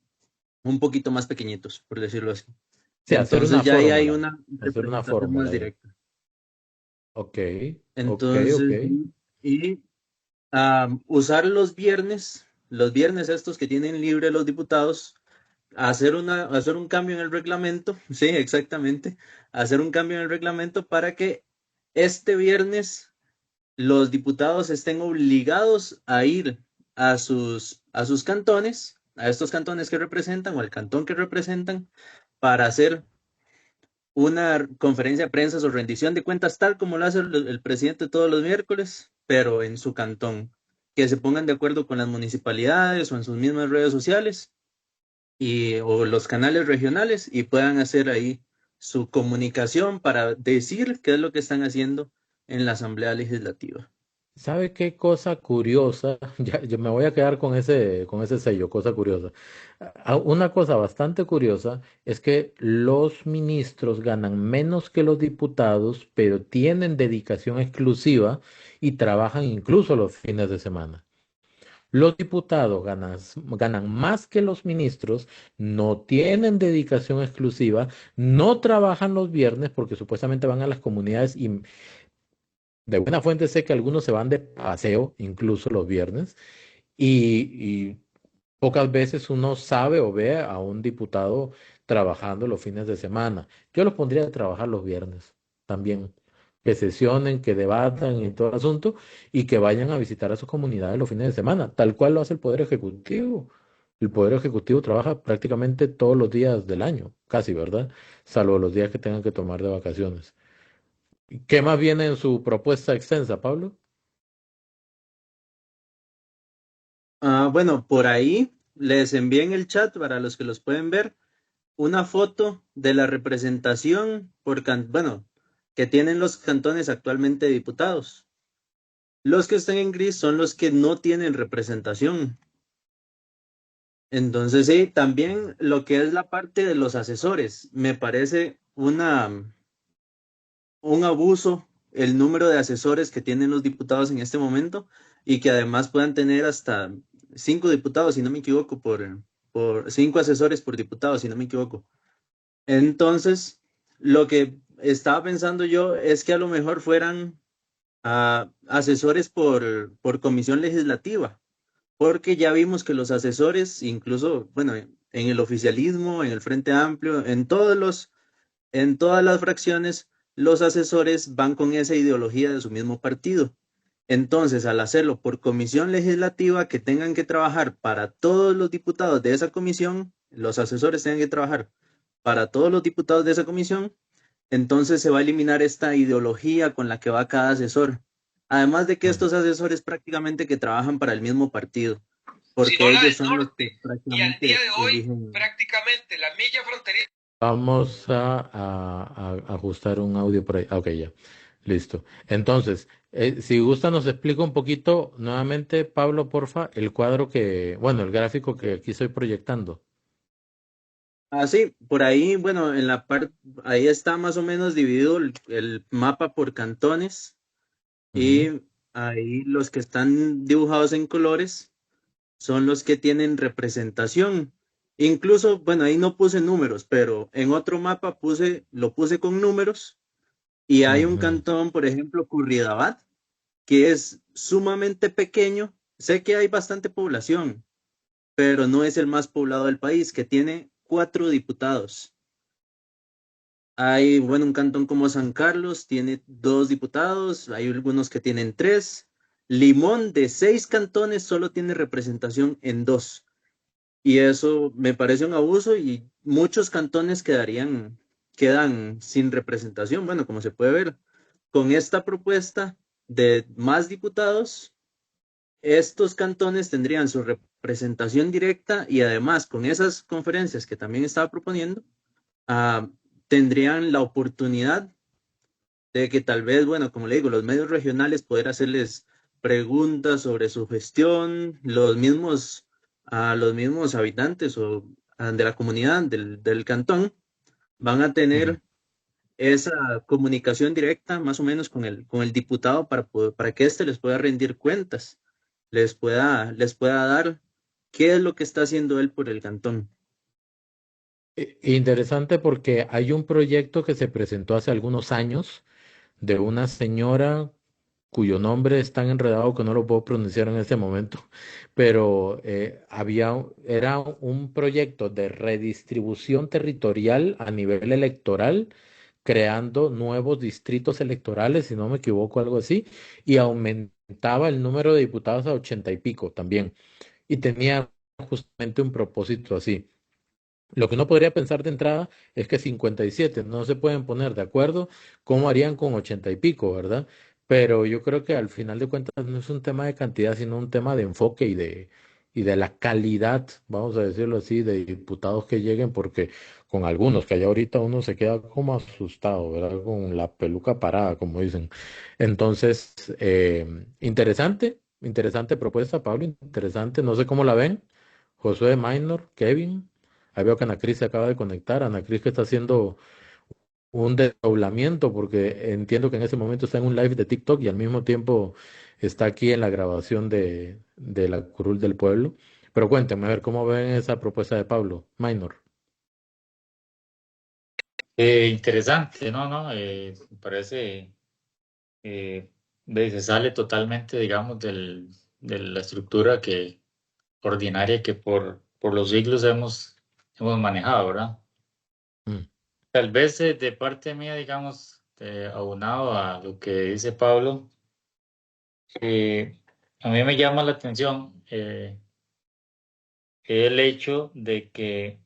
un poquito más pequeñitos, por decirlo así. Sí, hacer Entonces una ya ahí hay fórmula. una Hacer una representación más fórmula ahí. directa. Ok, ok, ok. Entonces, y usar los viernes estos que tienen libre los diputados, hacer un cambio en el reglamento, sí, exactamente, hacer un cambio en el reglamento para que este viernes los diputados estén obligados a ir a sus cantones, a estos cantones que representan o al cantón que representan, para hacer una conferencia de prensa o rendición de cuentas, tal como lo hace el presidente todos los miércoles, pero en su cantón. Que se pongan de acuerdo con las municipalidades o en sus mismas redes sociales o los canales regionales y puedan hacer ahí su comunicación para decir qué es lo que están haciendo en la Asamblea Legislativa. ¿Sabe qué cosa curiosa? Ya, yo me voy a quedar con ese sello, cosa curiosa. Una cosa bastante curiosa es que los ministros ganan menos que los diputados, pero tienen dedicación exclusiva y trabajan incluso los fines de semana. Los diputados ganan más que los ministros, no tienen dedicación exclusiva, no trabajan los viernes porque supuestamente van a las comunidades y de buena fuente sé que algunos se van de paseo, incluso los viernes, y pocas veces uno sabe o ve a un diputado trabajando los fines de semana. Yo los pondría a trabajar los viernes también, que sesionen, que debatan y todo el asunto, y que vayan a visitar a sus comunidades los fines de semana, tal cual lo hace el Poder Ejecutivo. El Poder Ejecutivo trabaja prácticamente todos los días del año, casi, ¿verdad? Salvo los días que tengan que tomar de vacaciones. ¿Qué más viene en su propuesta extensa, Pablo? Bueno, por ahí les envié en el chat para los que los pueden ver una foto de la representación bueno, que tienen los cantones actualmente diputados. Los que están en gris son los que no tienen representación. Entonces, sí, también lo que es la parte de los asesores, me parece un abuso el número de asesores que tienen los diputados en este momento y que además puedan tener hasta 5 diputados, si no me equivoco, por 5 asesores por diputado, si no me equivoco. Entonces, lo que estaba pensando yo es que a lo mejor fueran asesores por comisión legislativa, porque ya vimos que los asesores, incluso, bueno, en el oficialismo, en el Frente Amplio, en todas las fracciones, los asesores van con esa ideología de su mismo partido. Entonces, al hacerlo por comisión legislativa, que tengan que trabajar para todos los diputados de esa comisión, los asesores tengan que trabajar para todos los diputados de esa comisión, entonces se va a eliminar esta ideología con la que va cada asesor. Además de que Mm. estos asesores prácticamente que trabajan para el mismo partido, Sino porque la ellos del son los norte. que Y al día prácticamente de hoy, eligen. prácticamente la milla fronteriza. Vamos a ajustar un audio por ahí. Ah, ok, ya. Listo. Entonces, si gusta, nos explica un poquito nuevamente, Pablo, porfa, el cuadro bueno, el gráfico que aquí estoy proyectando. Sí, por ahí, bueno, en la parte, ahí está más o menos dividido el mapa por cantones Ujú, y ahí los que están dibujados en colores son los que tienen representación. Incluso, bueno, ahí no puse números, pero en otro mapa lo puse con números y hay un ujú. cantón, por ejemplo, Curridabat, que es sumamente pequeño. Sé que hay bastante población, pero no es el más poblado del país, que tiene 4 diputados. Hay, bueno, un cantón como San Carlos tiene 2 diputados, hay algunos que tienen 3. Limón, de 6 cantones, solo tiene representación en 2. y eso me parece un abuso y muchos cantones quedan sin representación. Bueno, como se puede ver, con esta propuesta de más diputados, estos cantones tendrían su representación directa y además con esas conferencias que también estaba proponiendo, ah, tendrían la oportunidad de que tal vez, bueno, como le digo, los medios regionales poder hacerles preguntas sobre su gestión, los mismos habitantes de la comunidad del cantón van a Ujú. tener esa comunicación directa más o menos con el diputado para que éste les pueda rendir cuentas, les pueda dar qué es lo que está haciendo él por el cantón. Interesante porque hay un proyecto que se presentó hace algunos años de una señora cuyo nombre es tan enredado que no lo puedo pronunciar en este momento, pero era un proyecto de redistribución territorial a nivel electoral, creando nuevos distritos electorales, si no me equivoco, algo así, y aumentaba el número de diputados a 80 y pico también, y tenía justamente un propósito así. Lo que uno podría pensar de entrada es que 57 no se pueden poner de acuerdo cómo harían con 80 y pico, ¿verdad? Pero yo creo que al final de cuentas no es un tema de cantidad, sino un tema de enfoque y de la calidad, vamos a decirlo así, de diputados que lleguen, porque con algunos que hay ahorita uno se queda como asustado, ¿verdad? Con la peluca parada, como dicen. Entonces, interesante, interesante propuesta, Pablo, interesante. No sé cómo la ven. Josué Minor, Kevin. Ahí veo que Ana Cris se acaba de conectar. Ana Cris que está haciendo un desdoblamiento porque entiendo que en ese momento está en un live de TikTok y al mismo tiempo está aquí en la grabación de la Curul del Pueblo. Pero cuénteme, a ver, ¿cómo ven esa propuesta de Pablo Minor? Interesante, ¿no? ¿No? Me parece, se sale totalmente, digamos, de la estructura ordinaria que por los siglos hemos manejado, ¿verdad? Mm, Tal vez de parte mía, digamos, aunado a lo que dice Pablo, a mí me llama la atención el hecho de que,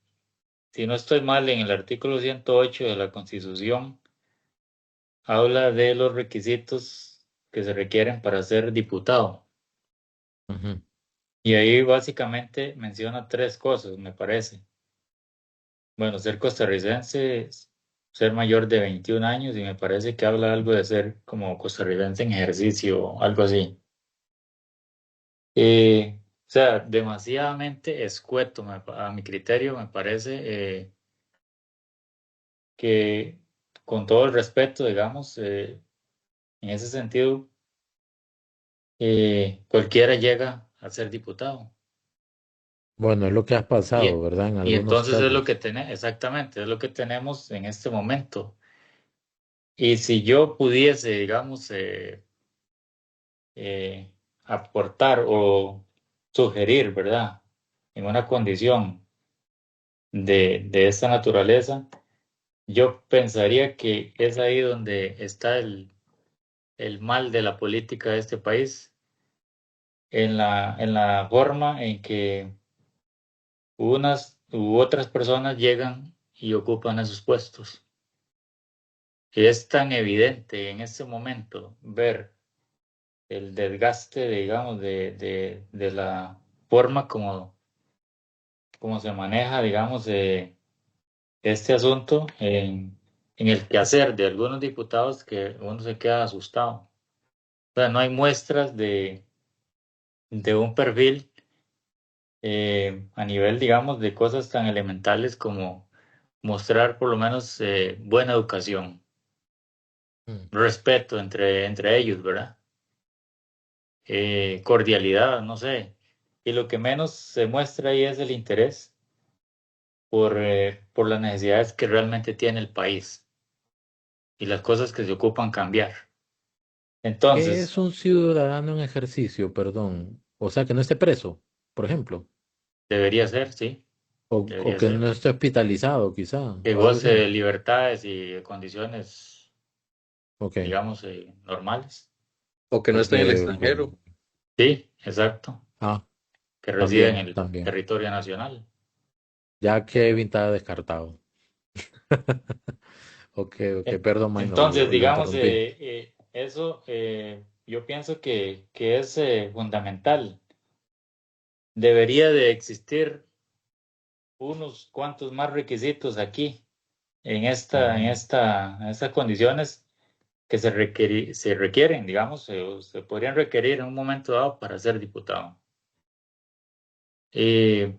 si no estoy mal, en el artículo 108 de la Constitución habla de los requisitos que se requieren para ser diputado. ujú. Y ahí básicamente menciona tres cosas, me parece. Bueno, ser costarricense, ser mayor de 21 años y me parece que habla algo de ser como costarricense en ejercicio, algo así. O sea, demasiadamente escueto a mi criterio, me parece que con todo el respeto, digamos, en ese sentido, cualquiera llega a ser diputado. Bueno, es lo que has pasado, Y, ¿verdad? En y algunos entonces es lo que casos. tenemos, exactamente, es lo que tenemos en este momento. Y si yo pudiese, digamos, eh, aportar o sugerir, ¿verdad? En una condición de esta naturaleza, yo pensaría que es ahí donde está el mal de la política de este país, en la forma en que unas u otras personas llegan y ocupan esos puestos. Es tan evidente en este momento ver el desgaste, digamos, de la forma como se maneja, digamos, este asunto en el quehacer de algunos diputados que uno se queda asustado. O sea, no hay muestras de un perfil a nivel, digamos, de cosas tan elementales como mostrar por lo menos buena educación, Mm. respeto entre ellos, ¿verdad? Cordialidad, no sé. Y lo que menos se muestra ahí es el interés por las necesidades que realmente tiene el país y las cosas que se ocupan cambiar. ¿Qué Entonces, es un ciudadano en ejercicio, perdón? O sea, que no esté preso, por ejemplo, debería ser, sí, o debería que no ser. esté hospitalizado, quizá, Que o algo goce así. de libertades y de condiciones, Ok, digamos, normales. O que no esté en el porque, extranjero. Sí, exacto. ah, que reside en También, el también. territorio nacional. Ya Kevin está descartado. Ok, ok, perdón, Maynor, Entonces, lo digamos, interrumpí. eso yo pienso que es fundamental. Debería de existir unos cuantos más requisitos aquí Ujú. en estas condiciones que se requieren, digamos, o se podrían requerir en un momento dado para ser diputado. Eh,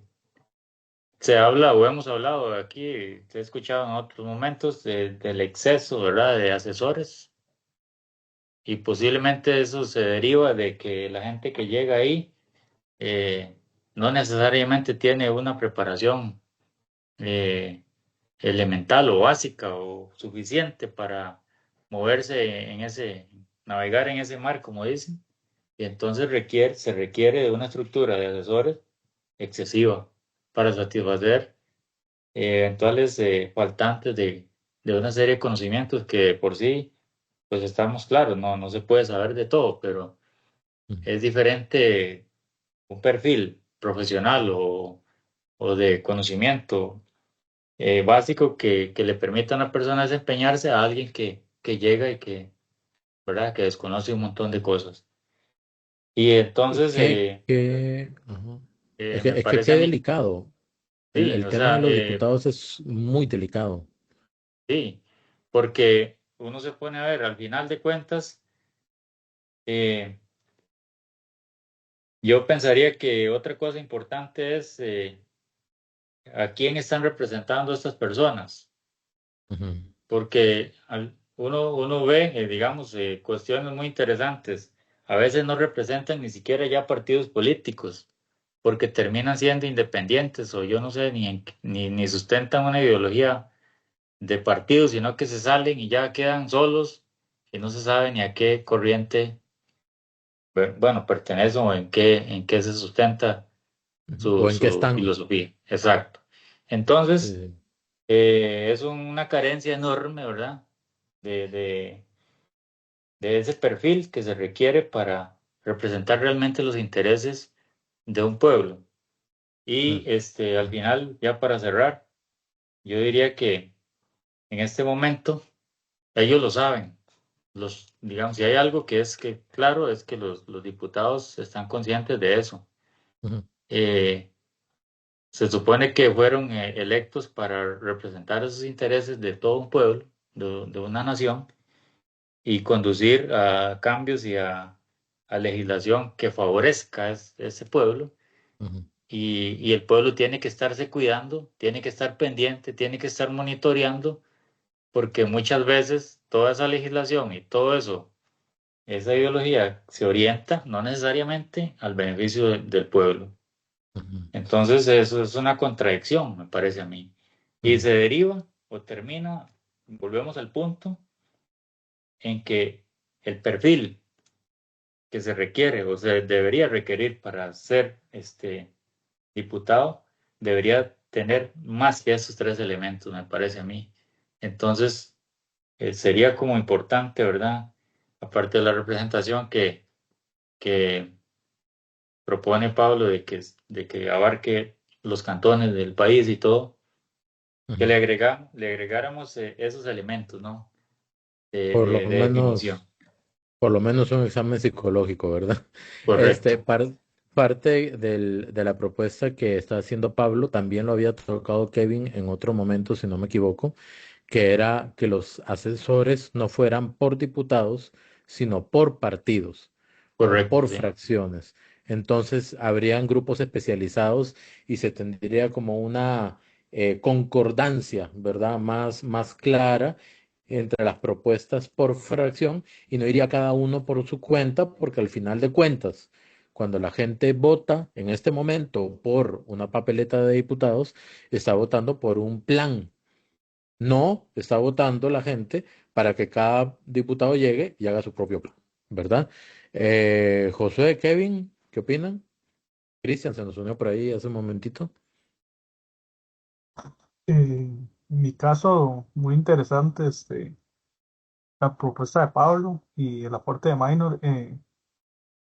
Se habla o hemos hablado aquí, te he escuchado en otros momentos del exceso, ¿verdad?, de asesores y posiblemente eso se deriva de que la gente que llega ahí eh, no necesariamente tiene una preparación eh, elemental o básica o suficiente para moverse en navegar en ese mar, como dicen, y entonces se requiere de una estructura de asesores excesiva para satisfacer eventuales faltantes de una serie de conocimientos que de por sí, pues estamos claros, no se puede saber de todo, pero Ujú. es diferente un perfil profesional o de conocimiento básico que le permita a una persona desempeñarse a alguien que llega y ¿verdad?, que desconoce un montón de cosas. Y entonces Ajá. me Es que parece qué a mí, delicado. sí, El o tema de sea, los diputados es muy delicado. sí, porque uno se pone a ver, al final de cuentas, eh, yo pensaría que otra cosa importante es a quién están representando estas personas, Ujú. porque uno ve, digamos, cuestiones muy interesantes. A veces no representan ni siquiera ya partidos políticos, porque terminan siendo independientes o yo no sé, ni sustentan una ideología de partido, sino que se salen y ya quedan solos y no se sabe ni a qué corriente, bueno, pertenecen o en qué se sustenta Ujú. ¿O en qué su están? filosofía. Exacto. Entonces, Sí, es una carencia enorme, ¿verdad? De, de, de ese perfil que se requiere para representar realmente los intereses de un pueblo. Y sí. al final, ya para cerrar, yo diría que en este momento ellos lo saben. Digamos, si hay algo que es que, claro, es que los diputados están conscientes de eso. Ujú. Eh, Se supone que fueron electos para representar esos intereses de todo un pueblo, de una nación, y conducir a cambios a legislación que favorezca a ese pueblo. Ujú. Y el pueblo tiene que estarse cuidando, tiene que estar pendiente, tiene que estar monitoreando, porque muchas veces toda esa legislación y todo eso, esa ideología se orienta no necesariamente al beneficio del pueblo. Ujú. Entonces, eso es una contradicción, me parece a mí. Y Ujú. se deriva o termina, volvemos al punto en que el perfil que se requiere o se debería requerir para ser diputado debería tener más que esos tres elementos, me parece a mí. Entonces, sería como importante, ¿verdad? Aparte de la representación que propone Pablo de que abarque los cantones del país y todo, que Ujú. le agregáramos esos elementos, ¿no? Por lo De definición. por lo menos un examen psicológico, ¿verdad? Este, Correcto, parte de la propuesta que está haciendo Pablo, también lo había tocado Kevin en otro momento, si no me equivoco, que era que los asesores no fueran por diputados, sino por partidos o correcto, por sí. fracciones. Entonces, habrían grupos especializados y se tendría como una concordancia, ¿verdad? Más clara entre las propuestas por fracción y no iría cada uno por su cuenta, porque al final de cuentas, cuando la gente vota en este momento por una papeleta de diputados, está votando por un plan. No está votando la gente para que cada diputado llegue y haga su propio plan, ¿verdad? Josué, Kevin, ¿qué opinan? Cristian se nos unió por ahí hace un momentito. En mi caso, muy interesante la propuesta de Pablo y el aporte de Minor en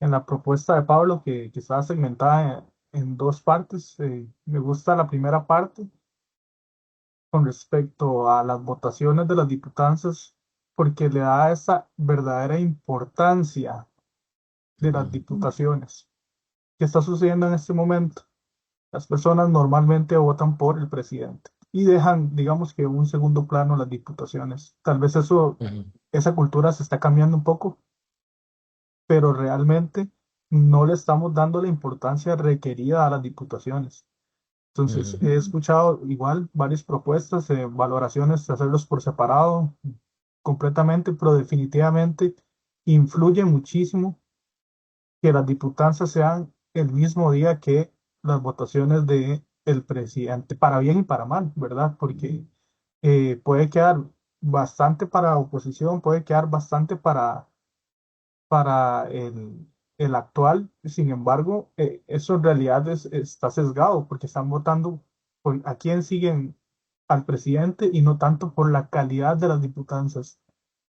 la propuesta de Pablo que estaba segmentada en dos partes. Me gusta la primera parte con respecto a las votaciones de las diputadas, porque le da esa verdadera importancia de las Ujú, diputaciones. ¿Qué está sucediendo en este momento? Las personas normalmente votan por el presidente y dejan, digamos que en un segundo plano las diputaciones. Tal vez ujú, esa cultura se está cambiando un poco, pero realmente no le estamos dando la importancia requerida a las diputaciones. Entonces, ujú, he escuchado igual varias propuestas, valoraciones de hacerlos por separado, completamente, pero definitivamente influye muchísimo que las diputadas sean el mismo día que las votaciones de el presidente, para bien y para mal, ¿verdad? Porque puede quedar bastante para oposición, puede quedar bastante para el actual. Sin embargo, eso en realidad está sesgado porque están votando por a quién siguen al presidente y no tanto por la calidad de las diputadas.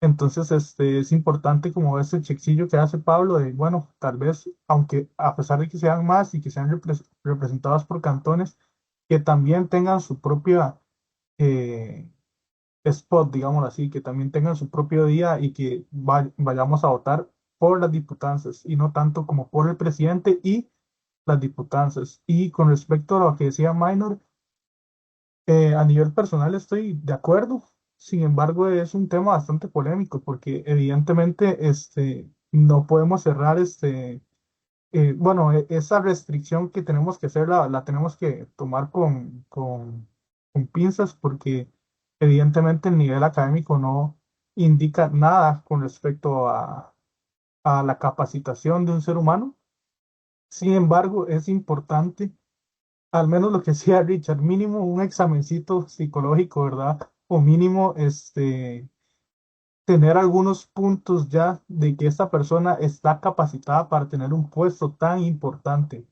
Entonces, es importante como ese checkcillo que hace Pablo de, bueno, tal vez, aunque a pesar de que sean más y que sean representados por cantones, que también tengan su propia eh, spot, digámoslo así, que también tengan su propio día y que vayamos a votar por las diputadas y no tanto como por el presidente y las diputadas. Y con respecto a lo que decía Minor, a nivel personal estoy de acuerdo, sin embargo es un tema bastante polémico porque evidentemente no podemos cerrar bueno, esa restricción que tenemos que hacer la tenemos que tomar con pinzas porque evidentemente el nivel académico no indica nada con respecto a la capacitación de un ser humano. Sin embargo, es importante al menos lo que decía Richard, mínimo un examencito psicológico, ¿verdad? O mínimo tener algunos puntos ya de que esta persona está capacitada para tener un puesto tan importante.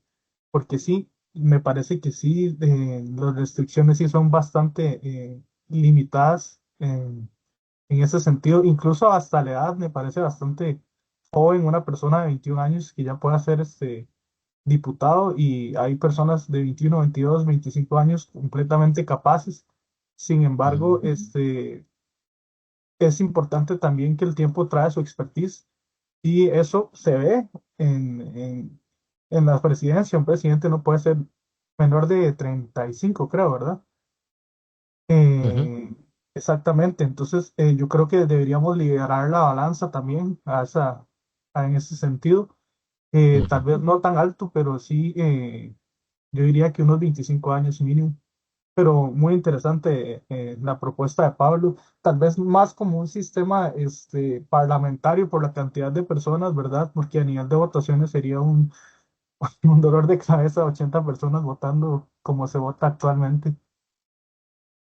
Porque sí, me parece que sí, las restricciones sí son bastante limitadas en ese sentido. Incluso hasta la edad me parece bastante joven una persona de 21 años que ya pueda ser diputado y hay personas de 21, 22, 25 años completamente capaces. Sin embargo, ujú. es importante también que el tiempo trae su expertise y eso se ve en la presidencia. Un presidente no puede ser menor de 35, creo, ¿verdad? Ujú, Eh, exactamente. Entonces, yo creo que deberíamos liberar la balanza también en ese sentido. Tal ujú. vez no tan alto, pero sí, yo diría que unos 25 años mínimo. Pero muy interesante la propuesta de Pablo, tal vez más como un sistema parlamentario por la cantidad de personas, ¿verdad? Porque a nivel de votaciones sería un dolor de cabeza 80 personas votando como se vota actualmente.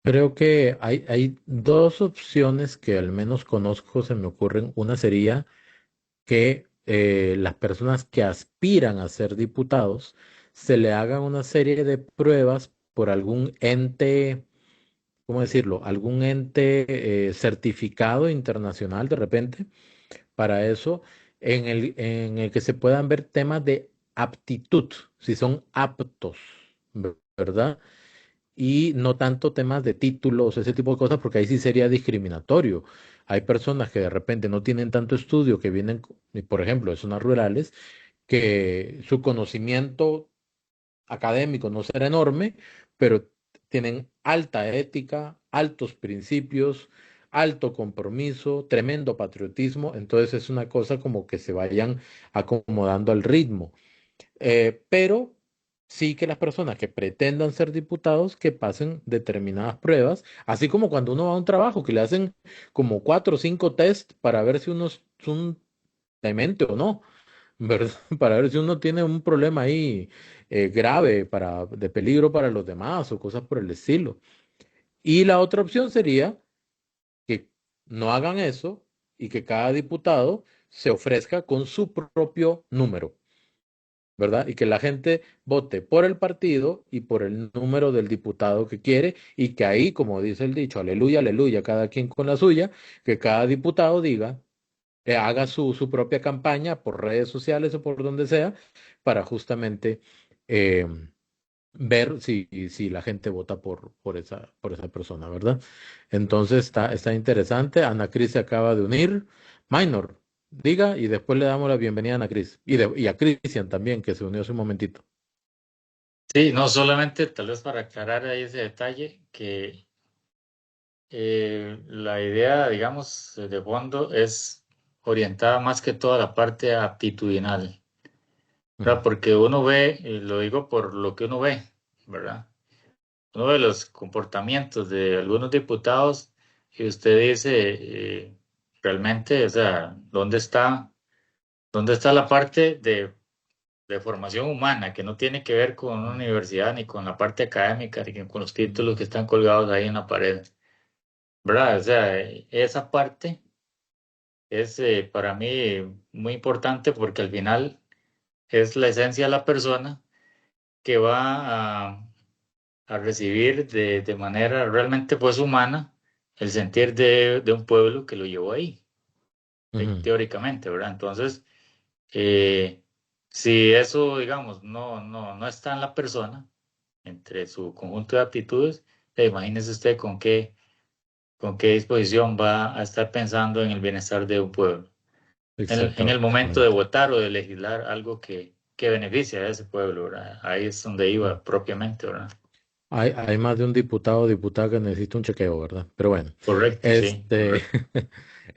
Creo que hay dos opciones que al menos conozco, se me ocurren. Una sería que las personas que aspiran a ser diputados se le hagan una serie de pruebas por algún ente, ¿cómo decirlo? Algún ente certificado internacional de repente para eso, en el que se puedan ver temas de aptitud, si son aptos, ¿verdad? Y no tanto temas de títulos, ese tipo de cosas, porque ahí sí sería discriminatorio. Hay personas que de repente no tienen tanto estudio, que vienen, por ejemplo, de zonas rurales, que su conocimiento académico no será enorme, pero tienen alta ética, altos principios, alto compromiso, tremendo patriotismo, entonces es una cosa como que se vayan acomodando al ritmo. Pero sí que las personas que pretendan ser diputados que pasen determinadas pruebas, así como cuando uno va a un trabajo que le hacen como 4 o 5 test para ver si uno es un demente o no, ¿verdad? Para ver si uno tiene un problema ahí grave de peligro para los demás o cosas por el estilo. Y la otra opción sería que no hagan eso y que cada diputado se ofrezca con su propio número. ¿Verdad? Y que la gente vote por el partido y por el número del diputado que quiere y que ahí, como dice el dicho, aleluya, aleluya, cada quien con la suya, que cada diputado diga, haga su propia campaña por redes sociales o por donde sea, para justamente eh, ver si la gente vota por esa persona, ¿verdad? Entonces está interesante. Ana Cris se acaba de unir. Minor, diga, y después le damos la bienvenida a Ana Cris. Y a Cristian también, que se unió hace un momentito. Sí, no solamente tal vez para aclarar ahí ese detalle, que la idea, digamos, de fondo es orientada más que todo a la parte aptitudinal, ¿verdad? Ujú, Porque uno ve, y lo digo por lo que uno ve, ¿verdad? Uno ve los comportamientos de algunos diputados y usted dice, realmente, o sea, dónde está la parte de formación humana que no tiene que ver con una universidad ni con la parte académica ni con los títulos que están colgados ahí en la pared, ¿verdad? O sea, esa parte es para mí muy importante porque al final es la esencia de la persona que va a recibir de manera realmente pues humana el sentir de un pueblo que lo llevó ahí, ujú. teóricamente, ¿verdad? Entonces, eh, si eso, digamos, no está en la persona, entre su conjunto de aptitudes, imagínese usted con qué disposición va a estar pensando en el bienestar de un pueblo. En el momento de Exactamente. votar o de legislar algo que beneficie a ese pueblo, ¿verdad? Ahí es donde Mm. iba propiamente, ¿verdad? Hay más de un diputado o diputada que necesita un chequeo, ¿verdad? Pero bueno, Correcto, sí, este,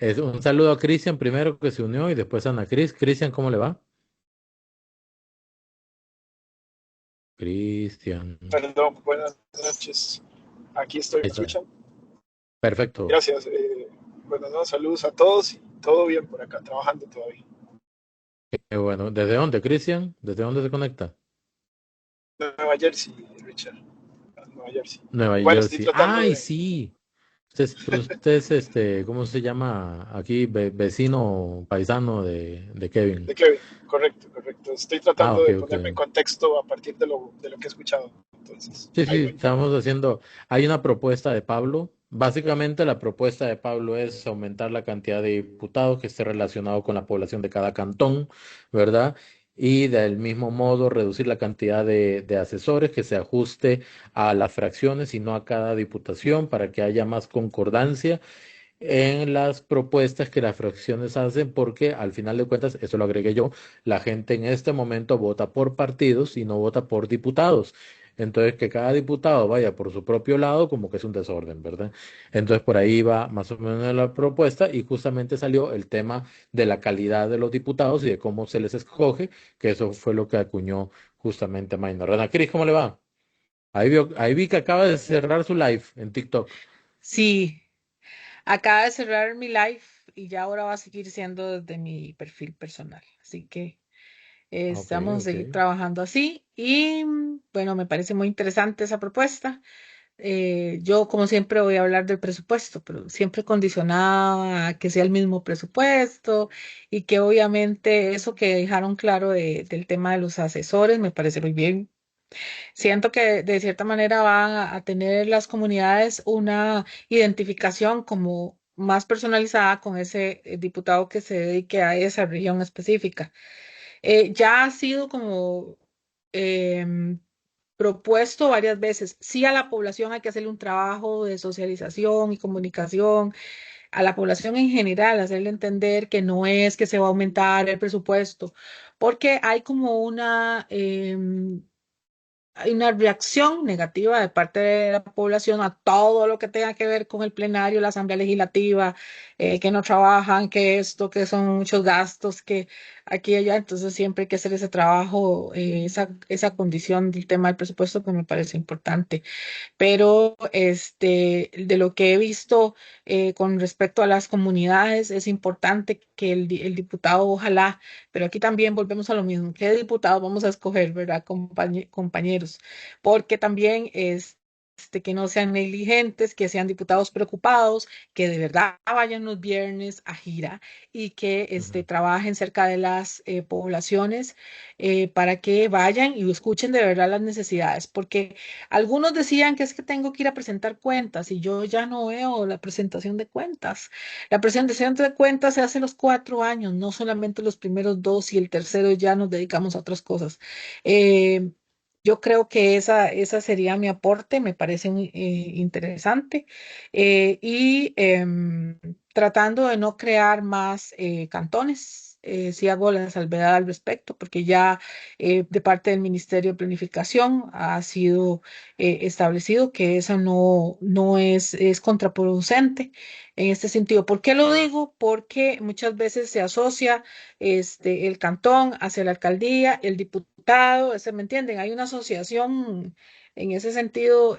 correcto. un saludo a Cristian primero que se unió y después a Ana Cris. Cristian, ¿cómo le va? Cristian. Perdón, buenas noches. Aquí estoy, Ahí ¿me está. escuchan? Perfecto. Gracias. Bueno, no, saludos a todos y todo bien por acá, trabajando todavía. Qué bueno. ¿Desde dónde, Cristian? ¿Desde dónde se conecta? Nueva Jersey, Richard. Nueva Jersey. Nueva Bueno, estoy Jersey. tratando ¡Ay, de... sí! Usted es ¿cómo se llama? Aquí, vecino paisano de Kevin. De Kevin, correcto, correcto. Estoy Ah, tratando ok, de ok. ponerme en contexto a partir de lo que he escuchado. Entonces, Sí, ahí sí, voy. estamos haciendo. Hay una propuesta de Pablo. Básicamente, la propuesta de Pablo es aumentar la cantidad de diputados que esté relacionado con la población de cada cantón, ¿verdad? Y del mismo modo, reducir la cantidad de asesores que se ajuste a las fracciones y no a cada diputación para que haya más concordancia en las propuestas que las fracciones hacen, porque al final de cuentas, eso lo agregué yo, la gente en este momento vota por partidos y no vota por diputados. Entonces, que cada diputado vaya por su propio lado, como que es un desorden, ¿verdad? Entonces, por ahí va más o menos la propuesta y justamente salió el tema de la calidad de los diputados y de cómo se les escoge, que eso fue lo que acuñó justamente Maynard. Ana Cris, ¿cómo le va? Ahí vi que acaba de cerrar su live en TikTok. Sí, acaba de cerrar mi live y ya ahora va a seguir siendo desde mi perfil personal. Así que Ok, estamos a ok. seguir trabajando así y bueno, me parece muy interesante esa propuesta. Yo, como siempre, voy a hablar del presupuesto, pero siempre condicionada a que sea el mismo presupuesto y que obviamente eso que dejaron claro del tema de los asesores me parece muy bien. Siento que de cierta manera van a tener las comunidades una identificación como más personalizada con ese diputado que se dedique a esa región específica. Ya ha sido como em, propuesto varias veces. Sí, a la población hay que hacerle un trabajo de socialización y comunicación, a la población en general, hacerle entender que no es que se va a aumentar el presupuesto, porque hay como hay una reacción negativa de parte de la población a todo lo que tenga que ver con el plenario, la Asamblea Legislativa, que no trabajan, que esto, que son muchos gastos, que aquí y allá. Entonces siempre hay que hacer ese trabajo, esa condición del tema del presupuesto que me parece importante, pero de lo que he visto con respecto a las comunidades, es importante que el diputado, ojalá, pero aquí también volvemos a lo mismo, ¿qué diputado vamos a escoger, verdad, compañeros? Porque también que no sean negligentes, que sean diputados preocupados, que de verdad vayan los viernes a gira y que Ujú. trabajen cerca de las poblaciones para que vayan y escuchen de verdad las necesidades, porque algunos decían que es que tengo que ir a presentar cuentas y yo ya no veo la presentación de cuentas. La presentación de cuentas se hace los 4 años, no solamente los primeros dos y el tercero ya nos dedicamos a otras cosas. Eh, Yo creo que esa sería mi aporte, me parece muy, interesante. Y tratando de no crear más cantones, sí hago la salvedad al respecto, porque ya de parte del Ministerio de Planificación ha sido establecido que eso no es contraproducente en este sentido. ¿Por qué lo digo? Porque muchas veces se asocia el cantón hacia la alcaldía, el diputado, ¿me entienden? Hay una asociación en ese sentido,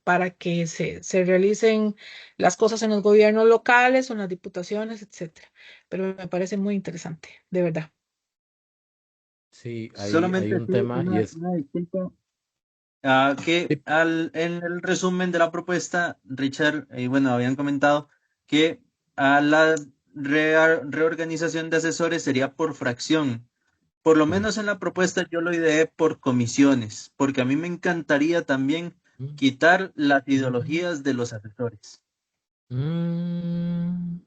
para que se realicen las cosas en los gobiernos locales o en las diputaciones, etcétera. Pero me parece muy interesante, de verdad. Sí, hay Solamente un así, tema y es... una disculpa. Que Sí. en el resumen de la propuesta, Richard, y bueno, habían comentado que a la reorganización de asesores sería por fracción. Por lo Mm, menos en la propuesta yo lo ideé por comisiones, porque a mí me encantaría también mm, quitar las mm, ideologías de los asesores.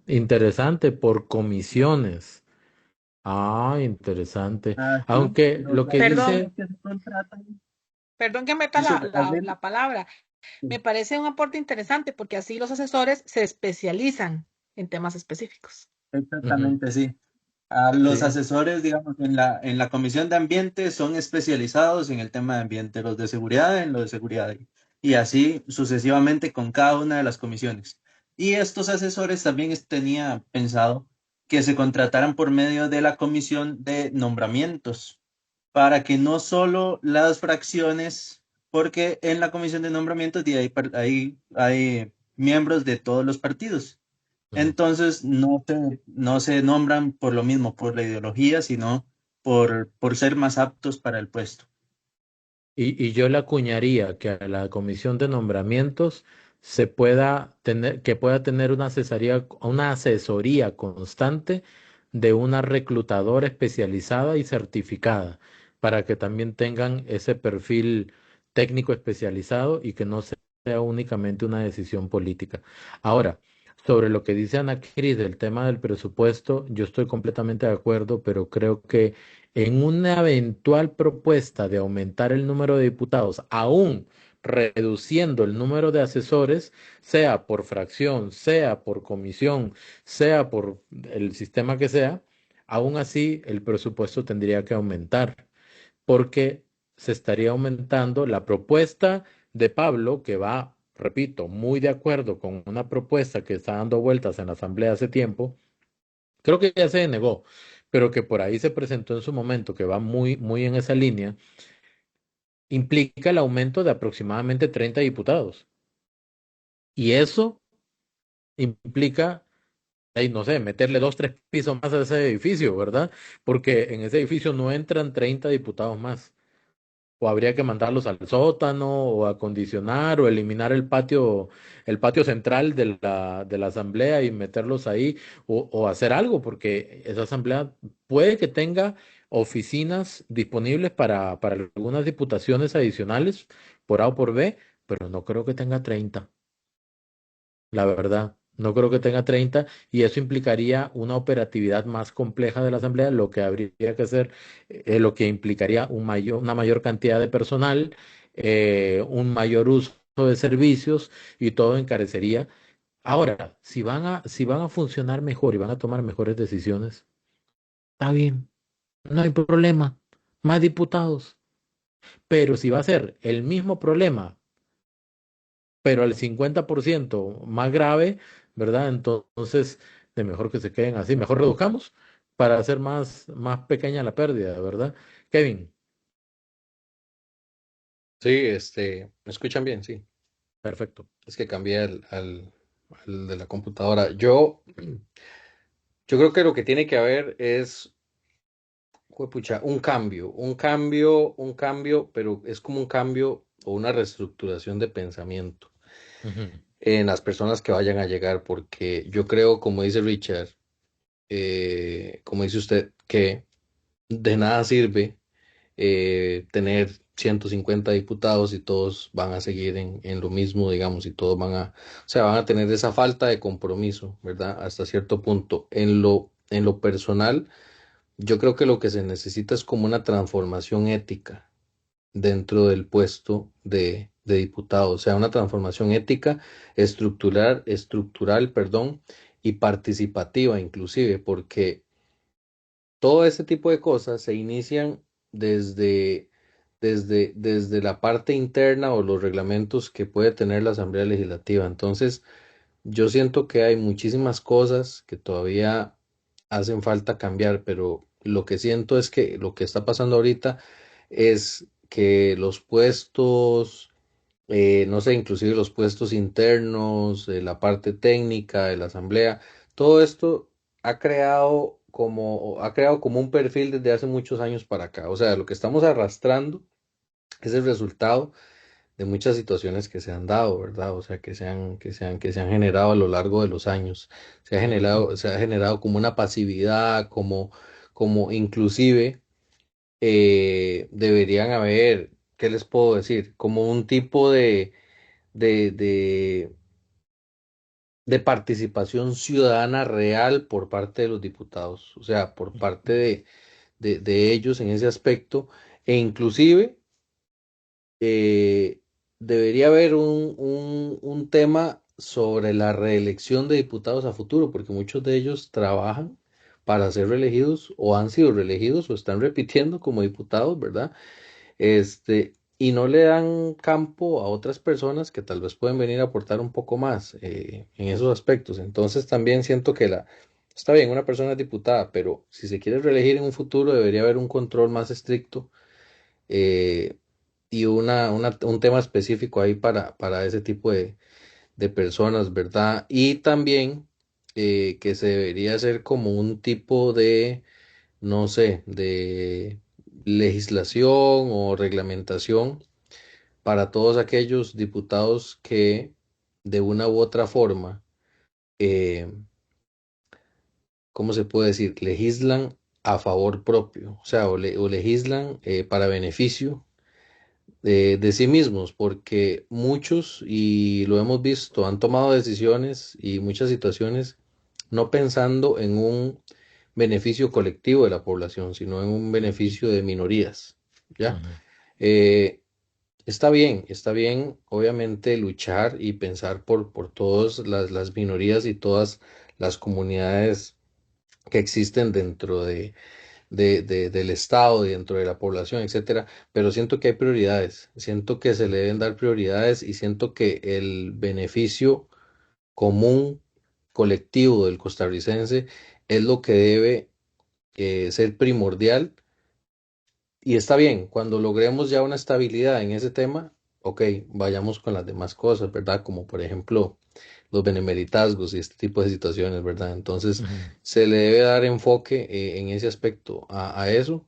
Interesante, por comisiones. Ah, interesante. Así, Aunque los lo que Perdón, asesores dice, que se contratan, perdón que meta eso, la palabra. Me parece un aporte interesante porque así los asesores se especializan en temas específicos. ujú, exactamente, sí. Los sí, asesores, digamos, en la Comisión de Ambiente son especializados en el tema de ambiente, los de seguridad en lo de seguridad y así sucesivamente con cada una de las comisiones. Y estos asesores también tenía pensado que se contrataran por medio de la Comisión de Nombramientos para que no solo las fracciones, porque en la Comisión de Nombramientos hay miembros de todos los partidos. mm. Entonces no se nombran por lo mismo, por la ideología, sino por ser más aptos para el puesto. Y yo le acuñaría que a la comisión de nombramientos que pueda tener una asesoría constante de una reclutadora especializada y certificada, para que también tengan ese perfil técnico especializado y que no sea únicamente una decisión política. Ahora, sobre lo que dice Ana Cris del tema del presupuesto, yo estoy completamente de acuerdo, pero creo que en una eventual propuesta de aumentar el número de diputados, aún reduciendo el número de asesores, sea por fracción, sea por comisión, sea por el sistema que sea, aún así el presupuesto tendría que aumentar, porque se estaría aumentando la propuesta de Pablo, que va, repito, muy de acuerdo con una propuesta que está dando vueltas en la Asamblea hace tiempo. Creo que ya se denegó, pero que por ahí se presentó en su momento, que va muy, muy en esa línea, implica el aumento de aproximadamente 30 diputados. Y eso implica, no sé, meterle dos, tres pisos más a ese edificio, ¿verdad? Porque en ese edificio no entran 30 diputados más. O habría que mandarlos al sótano, o acondicionar, o eliminar el patio central de la asamblea y meterlos ahí, o hacer algo, porque esa asamblea puede que tenga oficinas disponibles para algunas diputaciones adicionales, por A o por B, pero no creo que tenga 30, la verdad. No creo que tenga 30 y eso implicaría una operatividad más compleja de la Asamblea, lo que habría que hacer, lo que implicaría una mayor cantidad de personal, un mayor uso de servicios y todo encarecería. Ahora, si van a funcionar mejor y van a tomar mejores decisiones, está bien, no hay problema, más diputados. Pero si va a ser el mismo problema pero al 50% más grave, ¿verdad? Entonces, de mejor que se queden así, mejor reduzcamos para hacer más pequeña la pérdida, ¿verdad? Kevin, Sí, ¿me escuchan bien? Sí. perfecto. Es que cambié al de la computadora. Yo creo que lo que tiene que haber es, juepucha, un cambio, pero es como un cambio o una reestructuración de pensamiento Ujú, en las personas que vayan a llegar, porque yo creo, como dice Richard, como dice usted, que de nada sirve tener 150 diputados y todos van a seguir en lo mismo, digamos, y todos o sea, van a tener esa falta de compromiso, ¿verdad? Hasta cierto punto. En lo personal, yo creo que lo que se necesita es como una transformación ética dentro del puesto de diputado, o sea, una transformación ética, estructural, perdón, y participativa inclusive, porque todo este tipo de cosas se inician desde, desde la parte interna o los reglamentos que puede tener la Asamblea Legislativa. Entonces, yo siento que hay muchísimas cosas que todavía hacen falta cambiar, pero lo que siento es que lo que está pasando ahorita es que los puestos, no sé, inclusive los puestos internos, la parte técnica de la asamblea, todo esto ha creado como un perfil desde hace muchos años para acá. O sea, lo que estamos arrastrando es el resultado de muchas situaciones que se han dado, ¿verdad? O sea, que se han generado a lo largo de los años. Se ha generado como una pasividad, como inclusive deberían haber, ¿qué les puedo decir? Como un tipo de, de, de participación ciudadana real por parte de los diputados, o sea, por parte de ellos en ese aspecto, e inclusive eh, debería haber un tema sobre la reelección de diputados a futuro, porque muchos de ellos trabajan para ser reelegidos o han sido reelegidos o están repitiendo como diputados, ¿verdad? Y no le dan campo a otras personas que tal vez pueden venir a aportar un poco más en esos aspectos. Entonces también siento que está bien, una persona es diputada, pero si se quiere reelegir en un futuro debería haber un control más estricto eh, y un tema específico ahí para ese tipo de personas, ¿verdad? Y también que se debería hacer como un tipo de, no sé, de legislación o reglamentación para todos aquellos diputados que de una u otra forma, eh, ¿cómo se puede decir? Legislan a favor propio, o sea, o legislan para beneficio de sí mismos, porque muchos, y lo hemos visto, han tomado decisiones y muchas situaciones no pensando en un beneficio colectivo de la población, sino en un beneficio de minorías, ¿ya? Ujú. Eh, está bien, obviamente, luchar y pensar por todas las minorías y todas las comunidades que existen dentro del Estado y dentro de la población, etcétera, pero siento que hay prioridades, siento que se le deben dar prioridades y siento que el beneficio común colectivo del costarricense es lo que debe ser primordial y está bien, cuando logremos ya una estabilidad en ese tema, ok, vayamos con las demás cosas, ¿verdad? Como por ejemplo los benemeritazgos y este tipo de situaciones, ¿verdad? Entonces Ujú. se le debe dar enfoque en ese aspecto a eso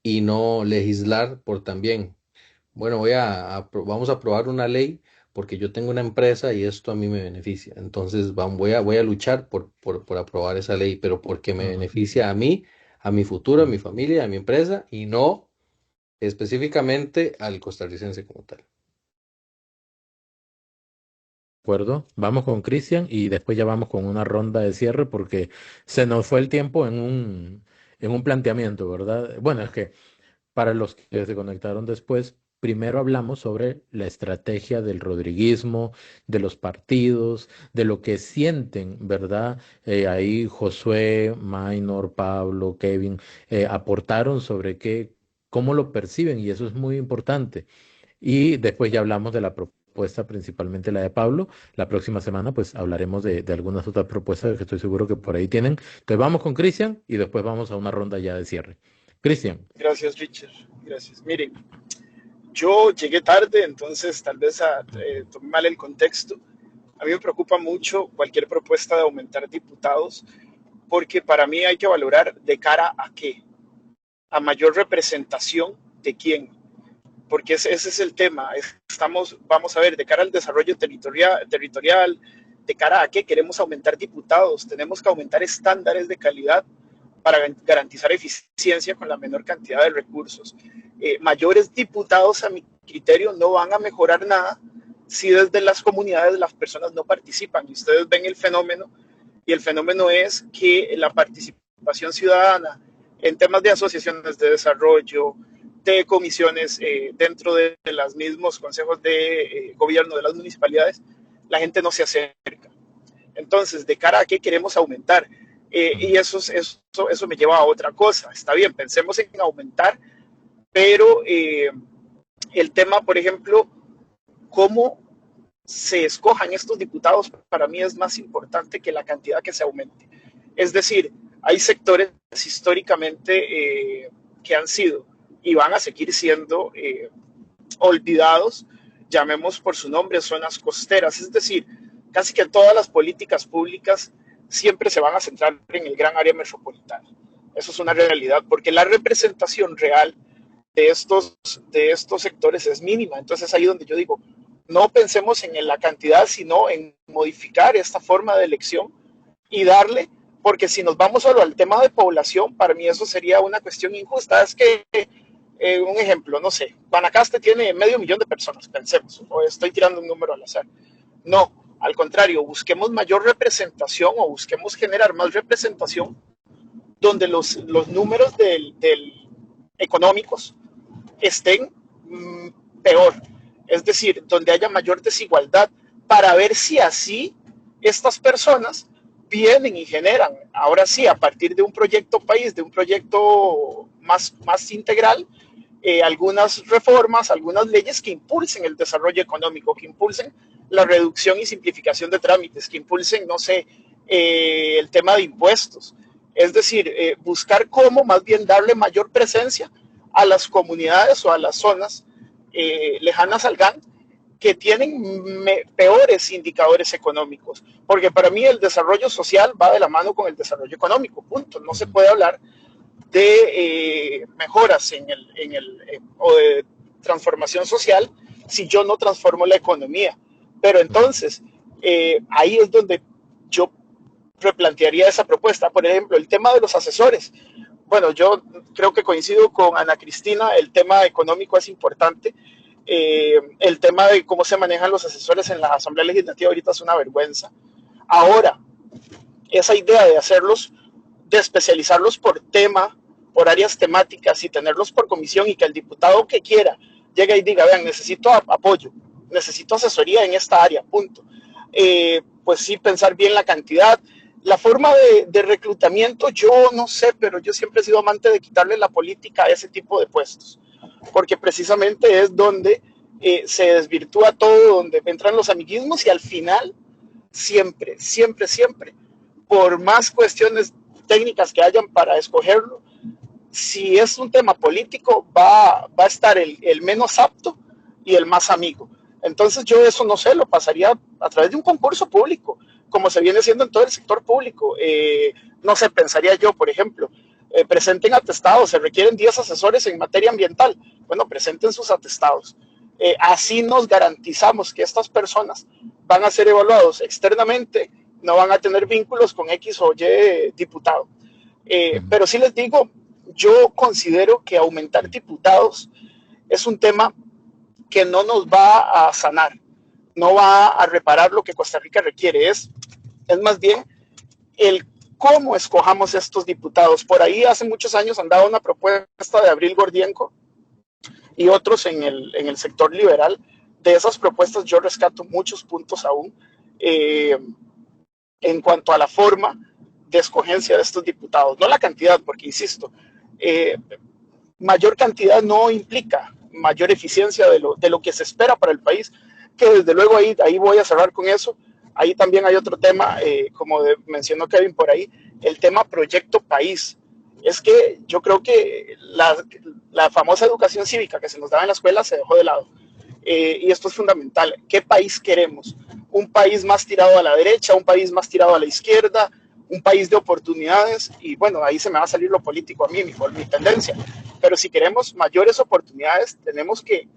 y no legislar por también, bueno, vamos a aprobar una ley porque yo tengo una empresa y esto a mí me beneficia. Entonces voy a luchar por aprobar esa ley, pero porque me Ujú. beneficia a mí, a mi futuro, a mi familia, a mi empresa y no específicamente al costarricense como tal. Acuerdo, vamos con Cristian y después ya vamos con una ronda de cierre porque se nos fue el tiempo en un planteamiento, ¿verdad? Bueno, es que para los que se conectaron después, primero hablamos sobre la estrategia del rodriguismo, de los partidos, de lo que sienten, ¿verdad? Ahí Josué, Maynor, Pablo, Kevin aportaron sobre cómo lo perciben y eso es muy importante. Y después ya hablamos de la propuesta, principalmente la de Pablo. La próxima semana, pues hablaremos de algunas otras propuestas que estoy seguro que por ahí tienen. Entonces vamos con Cristian y después vamos a una ronda ya de cierre. Cristian. Gracias, Richard. Gracias. Miren, yo llegué tarde, entonces tal vez tomé mal el contexto. A mí me preocupa mucho cualquier propuesta de aumentar diputados, porque para mí hay que valorar de cara a qué, a mayor representación de quién, porque ese es el tema. Vamos a ver, de cara al desarrollo territorial, de cara a qué queremos aumentar diputados, tenemos que aumentar estándares de calidad para garantizar eficiencia con la menor cantidad de recursos. Mayores diputados, a mi criterio, no van a mejorar nada si desde las comunidades las personas no participan. Y ustedes ven el fenómeno, y el fenómeno es que la participación ciudadana en temas de asociaciones de desarrollo, de comisiones dentro de los mismos consejos de gobierno de las municipalidades, la gente no se acerca. Entonces, ¿de cara a qué queremos aumentar? Y eso me lleva a otra cosa. Está bien, pensemos en aumentar, pero el tema, por ejemplo, cómo se escojan estos diputados, para mí es más importante que la cantidad que se aumente. Es decir, hay sectores históricamente que han sido y van a seguir siendo olvidados, llamemos por su nombre, zonas costeras. Es decir, casi que todas las políticas públicas siempre se van a centrar en el gran área metropolitana. Eso es una realidad, porque la representación real de estos sectores es mínima. Entonces ahí donde yo digo, no pensemos en la cantidad, sino en modificar esta forma de elección y darle, porque si nos vamos solo al tema de población, para mí eso sería una cuestión injusta. Es que, un ejemplo, no sé, Guanacaste tiene 500,000 de personas, pensemos, o estoy tirando un número al azar. No, al contrario, busquemos mayor representación o busquemos generar más representación donde los números económicos estén peor, es decir, donde haya mayor desigualdad, para ver si así estas personas vienen y generan, ahora sí, a partir de un proyecto país, de un proyecto más integral, algunas reformas, algunas leyes que impulsen el desarrollo económico, que impulsen la reducción y simplificación de trámites, que impulsen, no sé, el tema de impuestos. Es decir, buscar cómo más bien darle mayor presencia a las comunidades o a las zonas lejanas al GAN que tienen peores indicadores económicos. Porque para mí el desarrollo social va de la mano con el desarrollo económico, punto. No se puede hablar de mejoras o de transformación social si yo no transformo la economía. Pero entonces, ahí es donde yo replantearía esa propuesta. Por ejemplo, el tema de los asesores. Bueno, yo creo que coincido con Ana Cristina, el tema económico es importante. El tema de cómo se manejan los asesores en la Asamblea Legislativa ahorita es una vergüenza. Ahora, esa idea de hacerlos, de especializarlos por tema, por áreas temáticas y tenerlos por comisión y que el diputado que quiera llegue y diga, vean, necesito apoyo, necesito asesoría en esta área, punto. Pues sí, pensar bien la cantidad. La forma de reclutamiento, yo no sé, pero yo siempre he sido amante de quitarle la política a ese tipo de puestos, porque precisamente es donde se desvirtúa todo, donde entran los amiguismos y al final, siempre, por más cuestiones técnicas que hayan para escogerlo, si es un tema político, va a estar el menos apto y el más amigo. Entonces yo eso no sé, lo pasaría a través de un concurso público, como se viene haciendo en todo el sector público. No sé, pensaría yo, por ejemplo, presenten atestados, se requieren 10 asesores en materia ambiental. Bueno, presenten sus atestados. Así nos garantizamos que estas personas van a ser evaluados externamente, no van a tener vínculos con X o Y diputado. Pero sí les digo, yo considero que aumentar diputados es un tema que no nos va a sanar, no va a reparar lo que Costa Rica requiere, es más bien el cómo escojamos estos diputados. Por ahí hace muchos años andaba una propuesta de Abril Gordienco y otros en el sector liberal. De esas propuestas yo rescato muchos puntos aún en cuanto a la forma de escogencia de estos diputados, no la cantidad, porque insisto, mayor cantidad no implica mayor eficiencia de lo que se espera para el país, que desde luego ahí voy a cerrar con eso. Ahí también hay otro tema, como mencionó Kevin por ahí, el tema proyecto país. Es que yo creo que la famosa educación cívica que se nos daba en la escuela se dejó de lado. Y esto es fundamental. ¿Qué país queremos? ¿Un país más tirado a la derecha? ¿Un país más tirado a la izquierda? ¿Un país de oportunidades? Y bueno, ahí se me va a salir lo político a mí, mi tendencia. Pero si queremos mayores oportunidades, tenemos que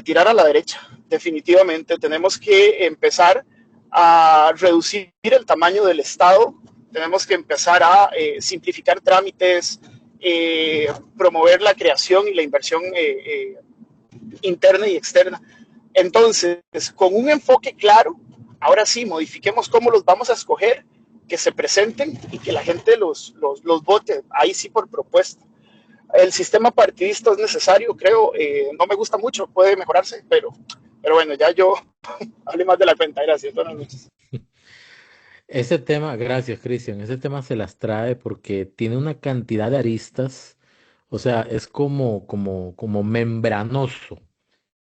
tirar a la derecha, definitivamente. Tenemos que empezar a reducir el tamaño del Estado, tenemos que empezar a simplificar trámites, promover la creación y la inversión interna y externa. Entonces, con un enfoque claro, ahora sí, modifiquemos cómo los vamos a escoger, que se presenten y que la gente los vote, ahí sí por propuesta. El sistema partidista es necesario, creo. No me gusta mucho, puede mejorarse, pero bueno, ya yo hablé más de la cuenta. Gracias, buenas noches. Ese tema, gracias, Cristian, ese tema se las trae porque tiene una cantidad de aristas, o sea, es como membranoso,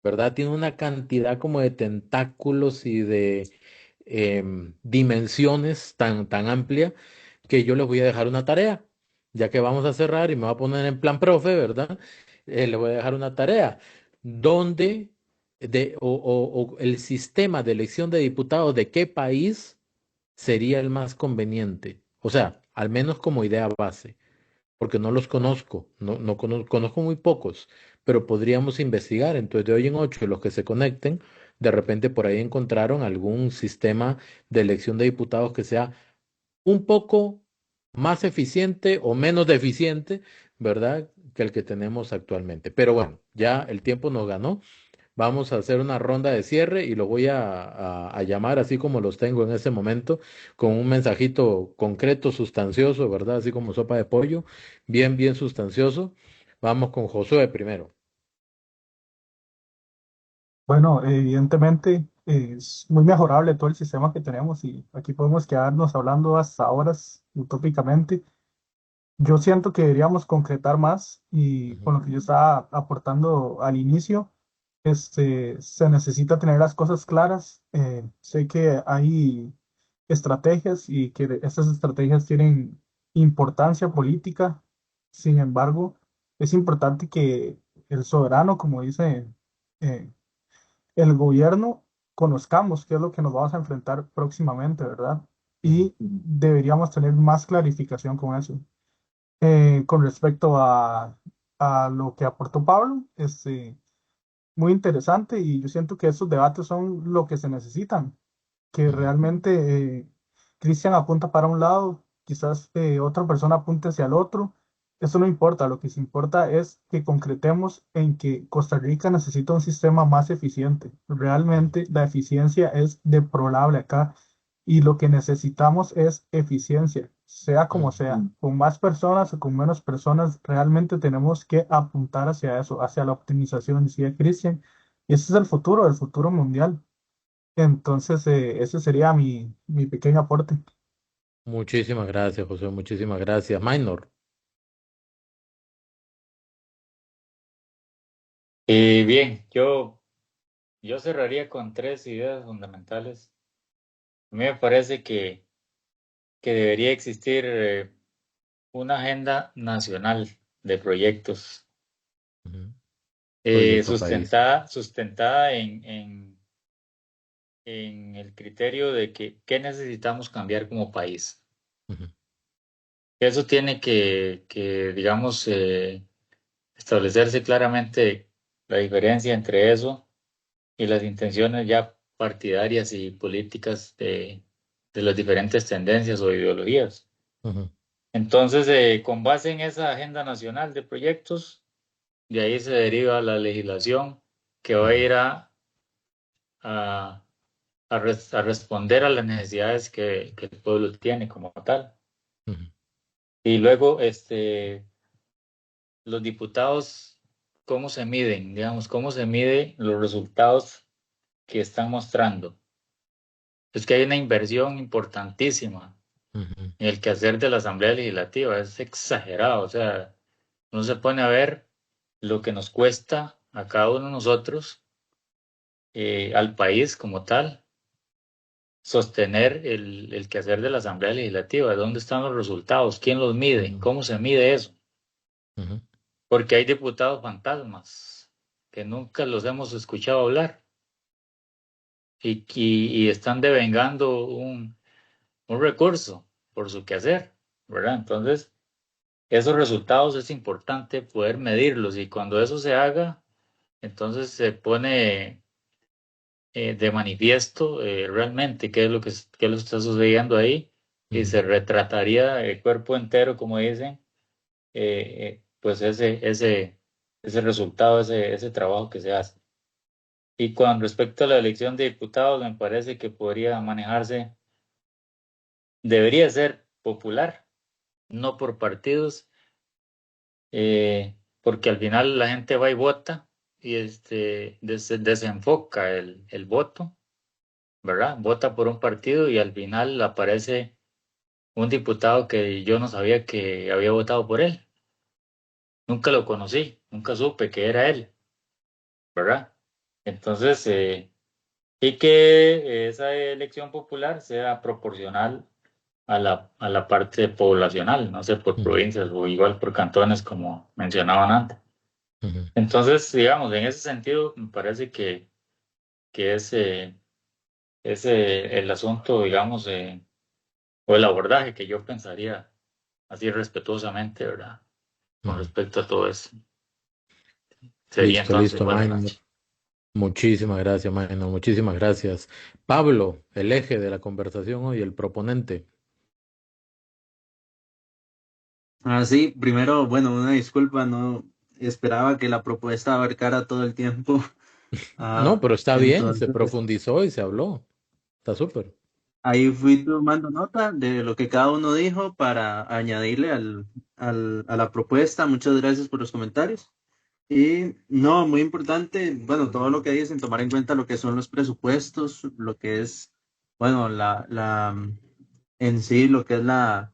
¿verdad? Tiene una cantidad como de tentáculos y de dimensiones tan amplia que yo les voy a dejar una tarea, ya que vamos a cerrar y me voy a poner en plan profe, ¿verdad? Le voy a dejar una tarea donde o el sistema de elección de diputados de qué país sería el más conveniente. O sea, al menos como idea base, porque no los conozco, conozco muy pocos, pero podríamos investigar. Entonces, de hoy en ocho, los que se conecten, de repente por ahí encontraron algún sistema de elección de diputados que sea un poco más eficiente o menos deficiente, ¿verdad? Que el que tenemos actualmente. Pero bueno, ya el tiempo nos ganó. Vamos a hacer una ronda de cierre y lo voy a llamar así como los tengo en ese momento, con un mensajito concreto, sustancioso, ¿verdad? Así como sopa de pollo, bien sustancioso. Vamos con Josué primero. Bueno, evidentemente es muy mejorable todo el sistema que tenemos y aquí podemos quedarnos hablando hasta horas utópicamente. Yo siento que deberíamos concretar más y Ujú, con lo que yo estaba aportando al inicio, se necesita tener las cosas claras. Sé que hay estrategias y que esas estrategias tienen importancia política. Sin embargo, es importante que el soberano, como dice eh, el gobierno, conozcamos qué es lo que nos vamos a enfrentar próximamente, ¿verdad? ujú, Y deberíamos tener más clarificación con eso. Con respecto a lo que aportó Pablo, muy interesante y yo siento que esos debates son lo que se necesitan, que ujú, realmente Cristian apunta para un lado, quizás otra persona apunte hacia el otro. Eso no importa, lo que sí importa es que concretemos en que Costa Rica necesita un sistema más eficiente. ujú, Realmente la eficiencia es deplorable acá y lo que necesitamos es eficiencia, sea como ujú. sea, con más personas o con menos personas, realmente tenemos que apuntar hacia eso, hacia la optimización, decía Cristian, y ese es el futuro mundial. Entonces, ese sería mi pequeño aporte. Muchísimas gracias, Josué, muchísimas gracias. Minor. Y bien, yo cerraría con tres ideas fundamentales. A mí me parece que debería existir una agenda nacional de proyectos Ujú. Proyecto país. sustentada en el criterio de que qué necesitamos cambiar como país. Ujú, Eso tiene que digamos, establecerse claramente la diferencia entre eso y las intenciones ya partidarias y políticas de las diferentes tendencias o ideologías. ujú, Entonces, con base en esa agenda nacional de proyectos, de ahí se deriva la legislación que va a ujú, ir a, a responder a las necesidades que el pueblo tiene como tal. ujú, Y luego, los diputados, ¿cómo se miden? Digamos, ¿cómo se mide los resultados que están mostrando? Es que hay una inversión importantísima ujú, en el quehacer de la Asamblea Legislativa, es exagerado, o sea, uno se pone a ver lo que nos cuesta a cada uno de nosotros, al país como tal, sostener el quehacer de la Asamblea Legislativa, dónde están los resultados, quién los mide, ujú, cómo se mide eso, ujú. porque hay diputados fantasmas que nunca los hemos escuchado hablar y están devengando un recurso por su quehacer, ¿verdad? Entonces, esos resultados es importante poder medirlos y cuando eso se haga, entonces se pone de manifiesto realmente qué es lo qué es lo que está sucediendo ahí y Ujú, se retrataría el cuerpo entero, como dicen, pues ese resultado, ese trabajo que se hace. Y con respecto a la elección de diputados, me parece que podría manejarse, debería ser popular, no por partidos porque al final la gente va y vota y desenfoca el voto, ¿verdad? Vota por un partido y al final aparece un diputado que yo no sabía que había votado por él. Nunca lo conocí, nunca supe que era él, ¿verdad? Entonces, y que esa elección popular sea proporcional a la parte poblacional, no sé, por Ujú, provincias o igual por cantones como mencionaban antes. ujú, Entonces, digamos, en ese sentido, me parece que ese el asunto, digamos, o el abordaje que yo pensaría así respetuosamente, ¿verdad? Con ujú. respecto a todo eso. Sería Listo, entonces, listo, buenas Maynor. noches. Muchísimas gracias, Maynor. Muchísimas gracias. Pablo, el eje de la conversación hoy, el proponente. Sí, primero, bueno, una disculpa, no esperaba que la propuesta abarcara todo el tiempo. No, pero está bien, se Entonces, profundizó y se habló. Está súper. ahí fui tomando nota de lo que cada uno dijo para añadirle a la propuesta. Muchas gracias por los comentarios. Y no, muy importante, bueno, todo lo que dicen, tomar en cuenta lo que son los presupuestos, lo que es, bueno, en sí, lo que es la,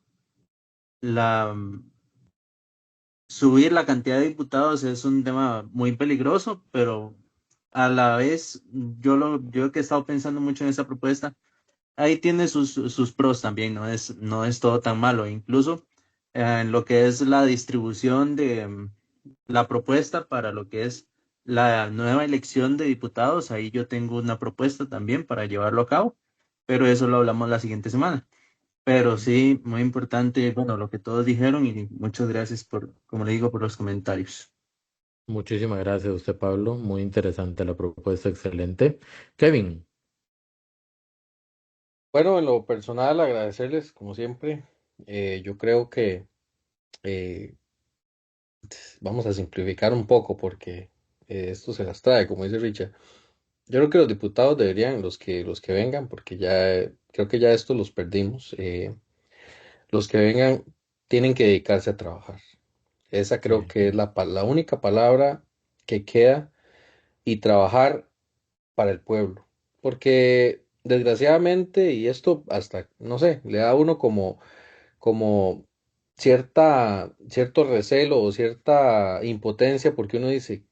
subir la cantidad de diputados es un tema muy peligroso, pero a la vez, yo que he estado pensando mucho en esa propuesta, ahí tiene sus pros también, no es todo tan malo. Incluso en lo que es la distribución de la propuesta para lo que es la nueva elección de diputados, ahí yo tengo una propuesta también para llevarlo a cabo, pero eso lo hablamos la siguiente semana. Pero sí, muy importante, bueno, lo que todos dijeron y muchas gracias por, como le digo, por los comentarios. Muchísimas gracias a usted, Pablo. Muy interesante la propuesta, excelente. Kevin, Bueno, en lo personal, agradecerles, como siempre. Yo creo que eh, vamos a simplificar un poco porque esto se las trae, como dice Richard. Yo creo que los diputados deberían, los que vengan, porque ya creo que ya estos los perdimos, los que vengan tienen que dedicarse a trabajar. Esa creo sí, que es la única palabra que queda y trabajar para el pueblo. Porque desgraciadamente, y esto hasta, no sé, le da a uno como cierto recelo o cierta impotencia porque uno dice,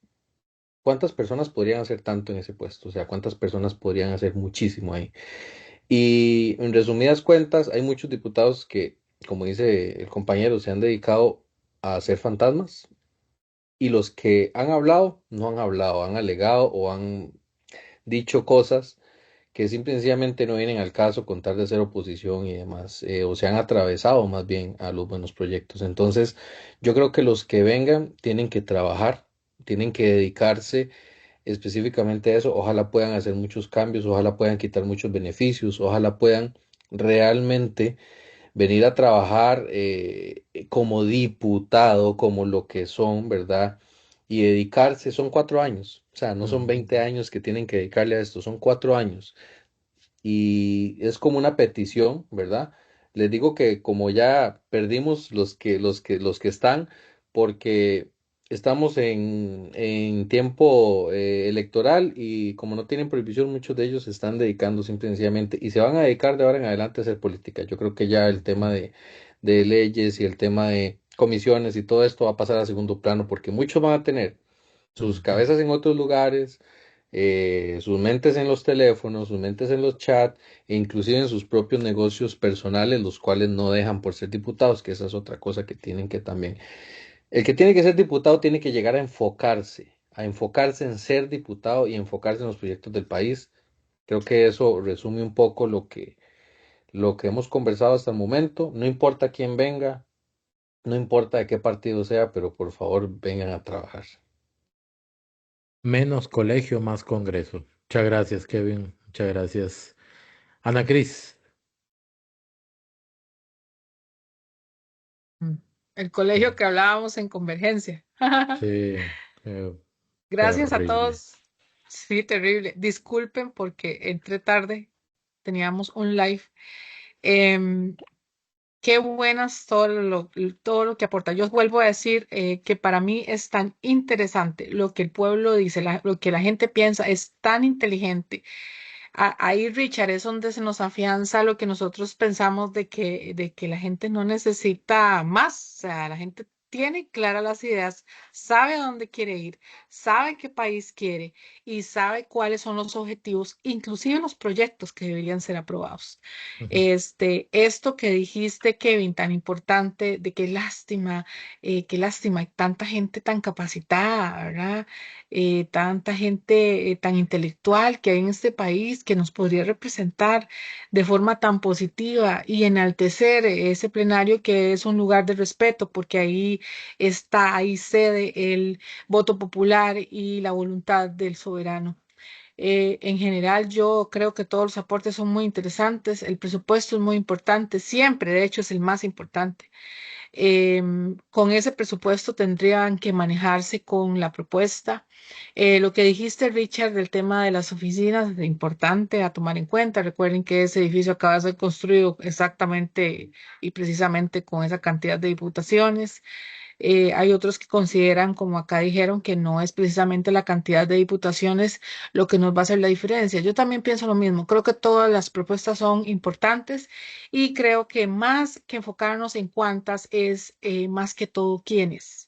¿cuántas personas podrían hacer tanto en ese puesto? O sea, ¿cuántas personas podrían hacer muchísimo ahí? Y en resumidas cuentas, hay muchos diputados que, como dice el compañero, se han dedicado a hacer fantasmas y los que han hablado, no han hablado, han alegado o han dicho cosas que simple y sencillamente no vienen al caso con tal de hacer oposición y demás, o se han atravesado más bien a los buenos proyectos. Entonces, yo creo que los que vengan tienen que trabajar, tienen que dedicarse específicamente a eso, ojalá puedan hacer muchos cambios, ojalá puedan quitar muchos beneficios, ojalá puedan realmente venir a trabajar como diputado, como lo que son, ¿verdad? Y dedicarse, son 4 años, o sea, no son ujú, 20 años que tienen que dedicarle a esto, son 4 años y es como una petición, ¿verdad? Les digo que como ya perdimos los que están, porque estamos en tiempo electoral y como no tienen prohibición, muchos de ellos se están dedicando simple y sencillamente y se van a dedicar de ahora en adelante a hacer política. Yo creo que ya el tema de leyes y el tema de comisiones y todo esto va a pasar a segundo plano porque muchos van a tener sus ujú. cabezas en otros lugares, sus mentes en los teléfonos, sus mentes en los chats, e inclusive en sus propios negocios personales, los cuales no dejan por ser diputados, que esa es otra cosa que tienen que también. El que tiene que ser diputado tiene que llegar a enfocarse en ser diputado y enfocarse en los proyectos del país. Creo que eso resume un poco lo que hemos conversado hasta el momento. No importa quién venga, no importa de qué partido sea, pero por favor vengan a trabajar. Menos colegio, más congreso. Muchas gracias, Kevin. Muchas gracias. Ana Cris. Mm. El colegio que hablábamos en Convergencia. Sí, qué, qué Gracias a horrible. todos. Sí, terrible. Disculpen porque entré tarde. Teníamos un live. Em, qué buenas todo lo que aporta. Yo vuelvo a decir que para mí es tan interesante lo que el pueblo dice, lo que la gente piensa, es tan inteligente. Ahí, Richard, es donde se nos afianza lo que nosotros pensamos de que la gente no necesita más. O sea, la gente tiene claras las ideas, sabe a dónde quiere ir, sabe qué país quiere y sabe cuáles son los objetivos, inclusive los proyectos que deberían ser aprobados. Ujú. Esto que dijiste, Kevin, tan importante, de qué lástima, hay tanta gente tan capacitada, ¿verdad? Tanta gente tan intelectual que hay en este país que nos podría representar de forma tan positiva y enaltecer ese plenario que es un lugar de respeto, porque ahí cede el voto popular y la voluntad del soberano. En general, yo creo que todos los aportes son muy interesantes. El presupuesto es muy importante, siempre, de hecho, es el más importante. Con ese presupuesto tendrían que manejarse con la propuesta. Lo que dijiste, Richard, del tema de las oficinas, es importante a tomar en cuenta. Recuerden que ese edificio acaba de ser construido exactamente y precisamente con esa cantidad de diputaciones. Hay otros que consideran, como acá dijeron, que no es precisamente la cantidad de diputaciones lo que nos va a hacer la diferencia. Yo también pienso lo mismo. Creo que todas las propuestas son importantes y creo que más que enfocarnos en cuántas es más que todo quiénes.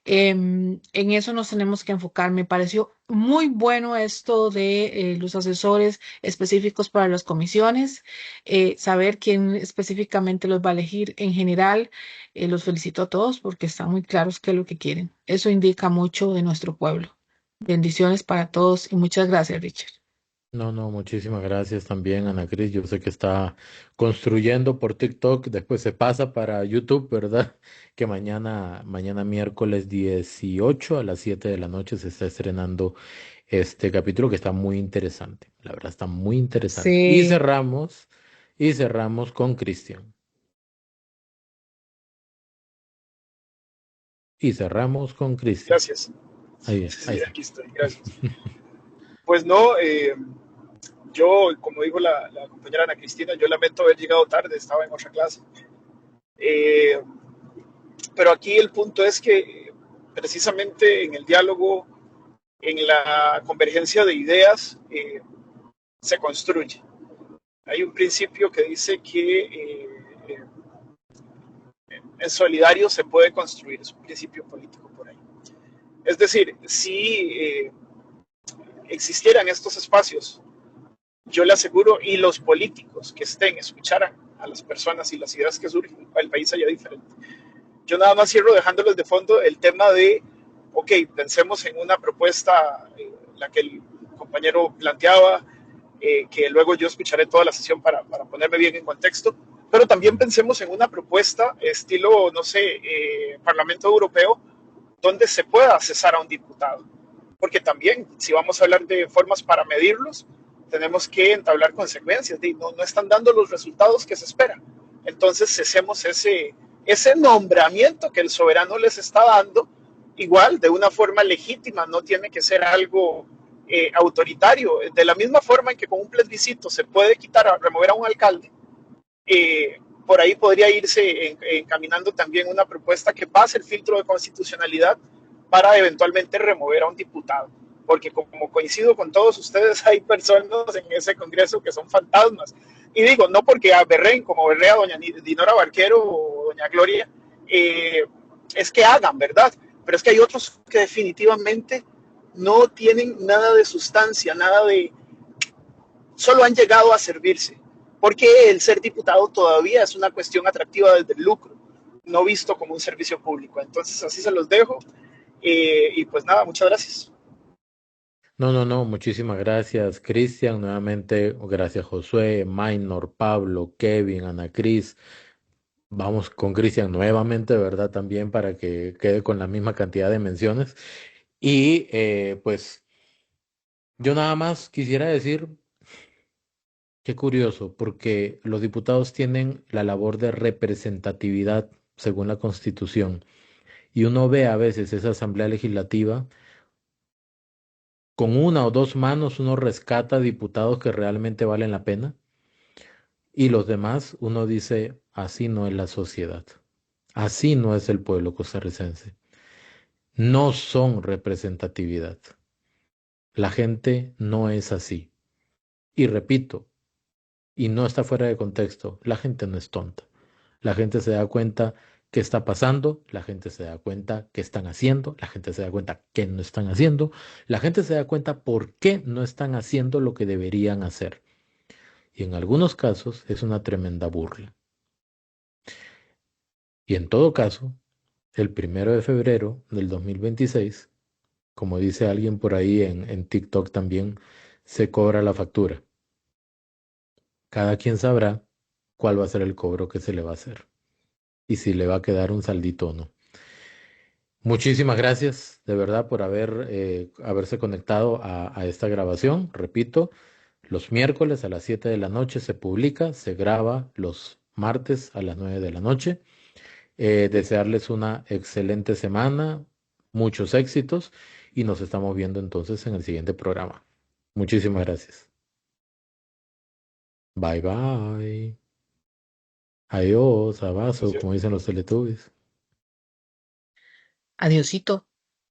En eso nos tenemos que enfocar. Me pareció muy bueno esto de los asesores específicos para las comisiones, saber quién específicamente los va a elegir en general. Los felicito a todos porque están muy claros qué es lo que quieren. Eso indica mucho de nuestro pueblo. Bendiciones para todos y muchas gracias, Richard. No, no, muchísimas gracias también, Ana Cris. Yo sé que está construyendo por TikTok, después se pasa para YouTube, ¿verdad? Que mañana miércoles 18 a las 7 de la noche se está estrenando este capítulo que está muy interesante. La verdad, está muy interesante. Sí, Y cerramos con Cristian. Y cerramos con Cristian. Gracias. Ahí, Sí, ahí sí, está. aquí estoy, gracias. Pues no, yo, como dijo la compañera Ana Cristina, yo lamento haber llegado tarde, estaba en otra clase. Eh, pero aquí el punto es que precisamente en el diálogo, en la convergencia de ideas, se construye. Hay un principio que dice que en solidario se puede construir, es un principio político por ahí. Es decir, si existieran estos espacios, yo le aseguro, y los políticos que estén escucharan a las personas y las ideas que surgen, el país sería diferente. Yo nada más cierro dejándoles de fondo el tema de, ok, pensemos en una propuesta, la que el compañero planteaba, que luego yo escucharé toda la sesión para ponerme bien en contexto, pero también pensemos en una propuesta estilo, no sé, Parlamento Europeo, donde se pueda cesar a un diputado. Porque también, si vamos a hablar de formas para medirlos, tenemos que entablar consecuencias. No están dando los resultados que se esperan. Entonces, cesemos ese nombramiento que el soberano les está dando, igual, de una forma legítima, no tiene que ser algo autoritario. De la misma forma en que con un plebiscito se puede remover a un alcalde, por ahí podría irse encaminando también una propuesta que pase el filtro de constitucionalidad para eventualmente remover a un diputado. Porque como coincido con todos ustedes, hay personas en ese Congreso que son fantasmas. Y digo, no porque aberren como berrea doña Dinora Barquero o doña Gloria, es que hagan, ¿verdad? Pero es que hay otros que definitivamente no tienen nada de sustancia, nada de, solo han llegado a servirse, porque el ser diputado todavía es una cuestión atractiva desde el lucro, no visto como un servicio público. Entonces así se los dejo y pues nada, muchas gracias. No, no, no, muchísimas gracias, Cristian. Nuevamente, gracias, Josué, Maynor, Pablo, Kevin, Ana Cris. Vamos con Cristian nuevamente, ¿verdad? También para que quede con la misma cantidad de menciones. Y pues yo nada más quisiera decir, qué curioso, porque los diputados tienen la labor de representatividad según la Constitución. Y uno ve a veces esa Asamblea Legislativa, con una o dos manos uno rescata diputados que realmente valen la pena. Y los demás, uno dice, así no es la sociedad. Así no es el pueblo costarricense. No son representatividad. La gente no es así. Y repito, y no está fuera de contexto, la gente no es tonta. La gente se da cuenta qué está pasando, la gente se da cuenta qué están haciendo, la gente se da cuenta qué no están haciendo, la gente se da cuenta por qué no están haciendo lo que deberían hacer. Y en algunos casos es una tremenda burla. Y en todo caso, el 1 de febrero del 2026, como dice alguien por ahí en TikTok también, se cobra la factura. Cada quien sabrá cuál va a ser el cobro que se le va a hacer y si le va a quedar un saldito o no. Muchísimas gracias de verdad por haberse conectado a esta grabación. Repito, los miércoles a las 7 de la noche se publica, se graba los martes a las 9 de la noche. Desearles una excelente semana, muchos éxitos y nos estamos viendo entonces en el siguiente programa. Muchísimas gracias. Bye bye. Adiós, abrazo, Entonces, como dicen los Teletubbies. Adiosito.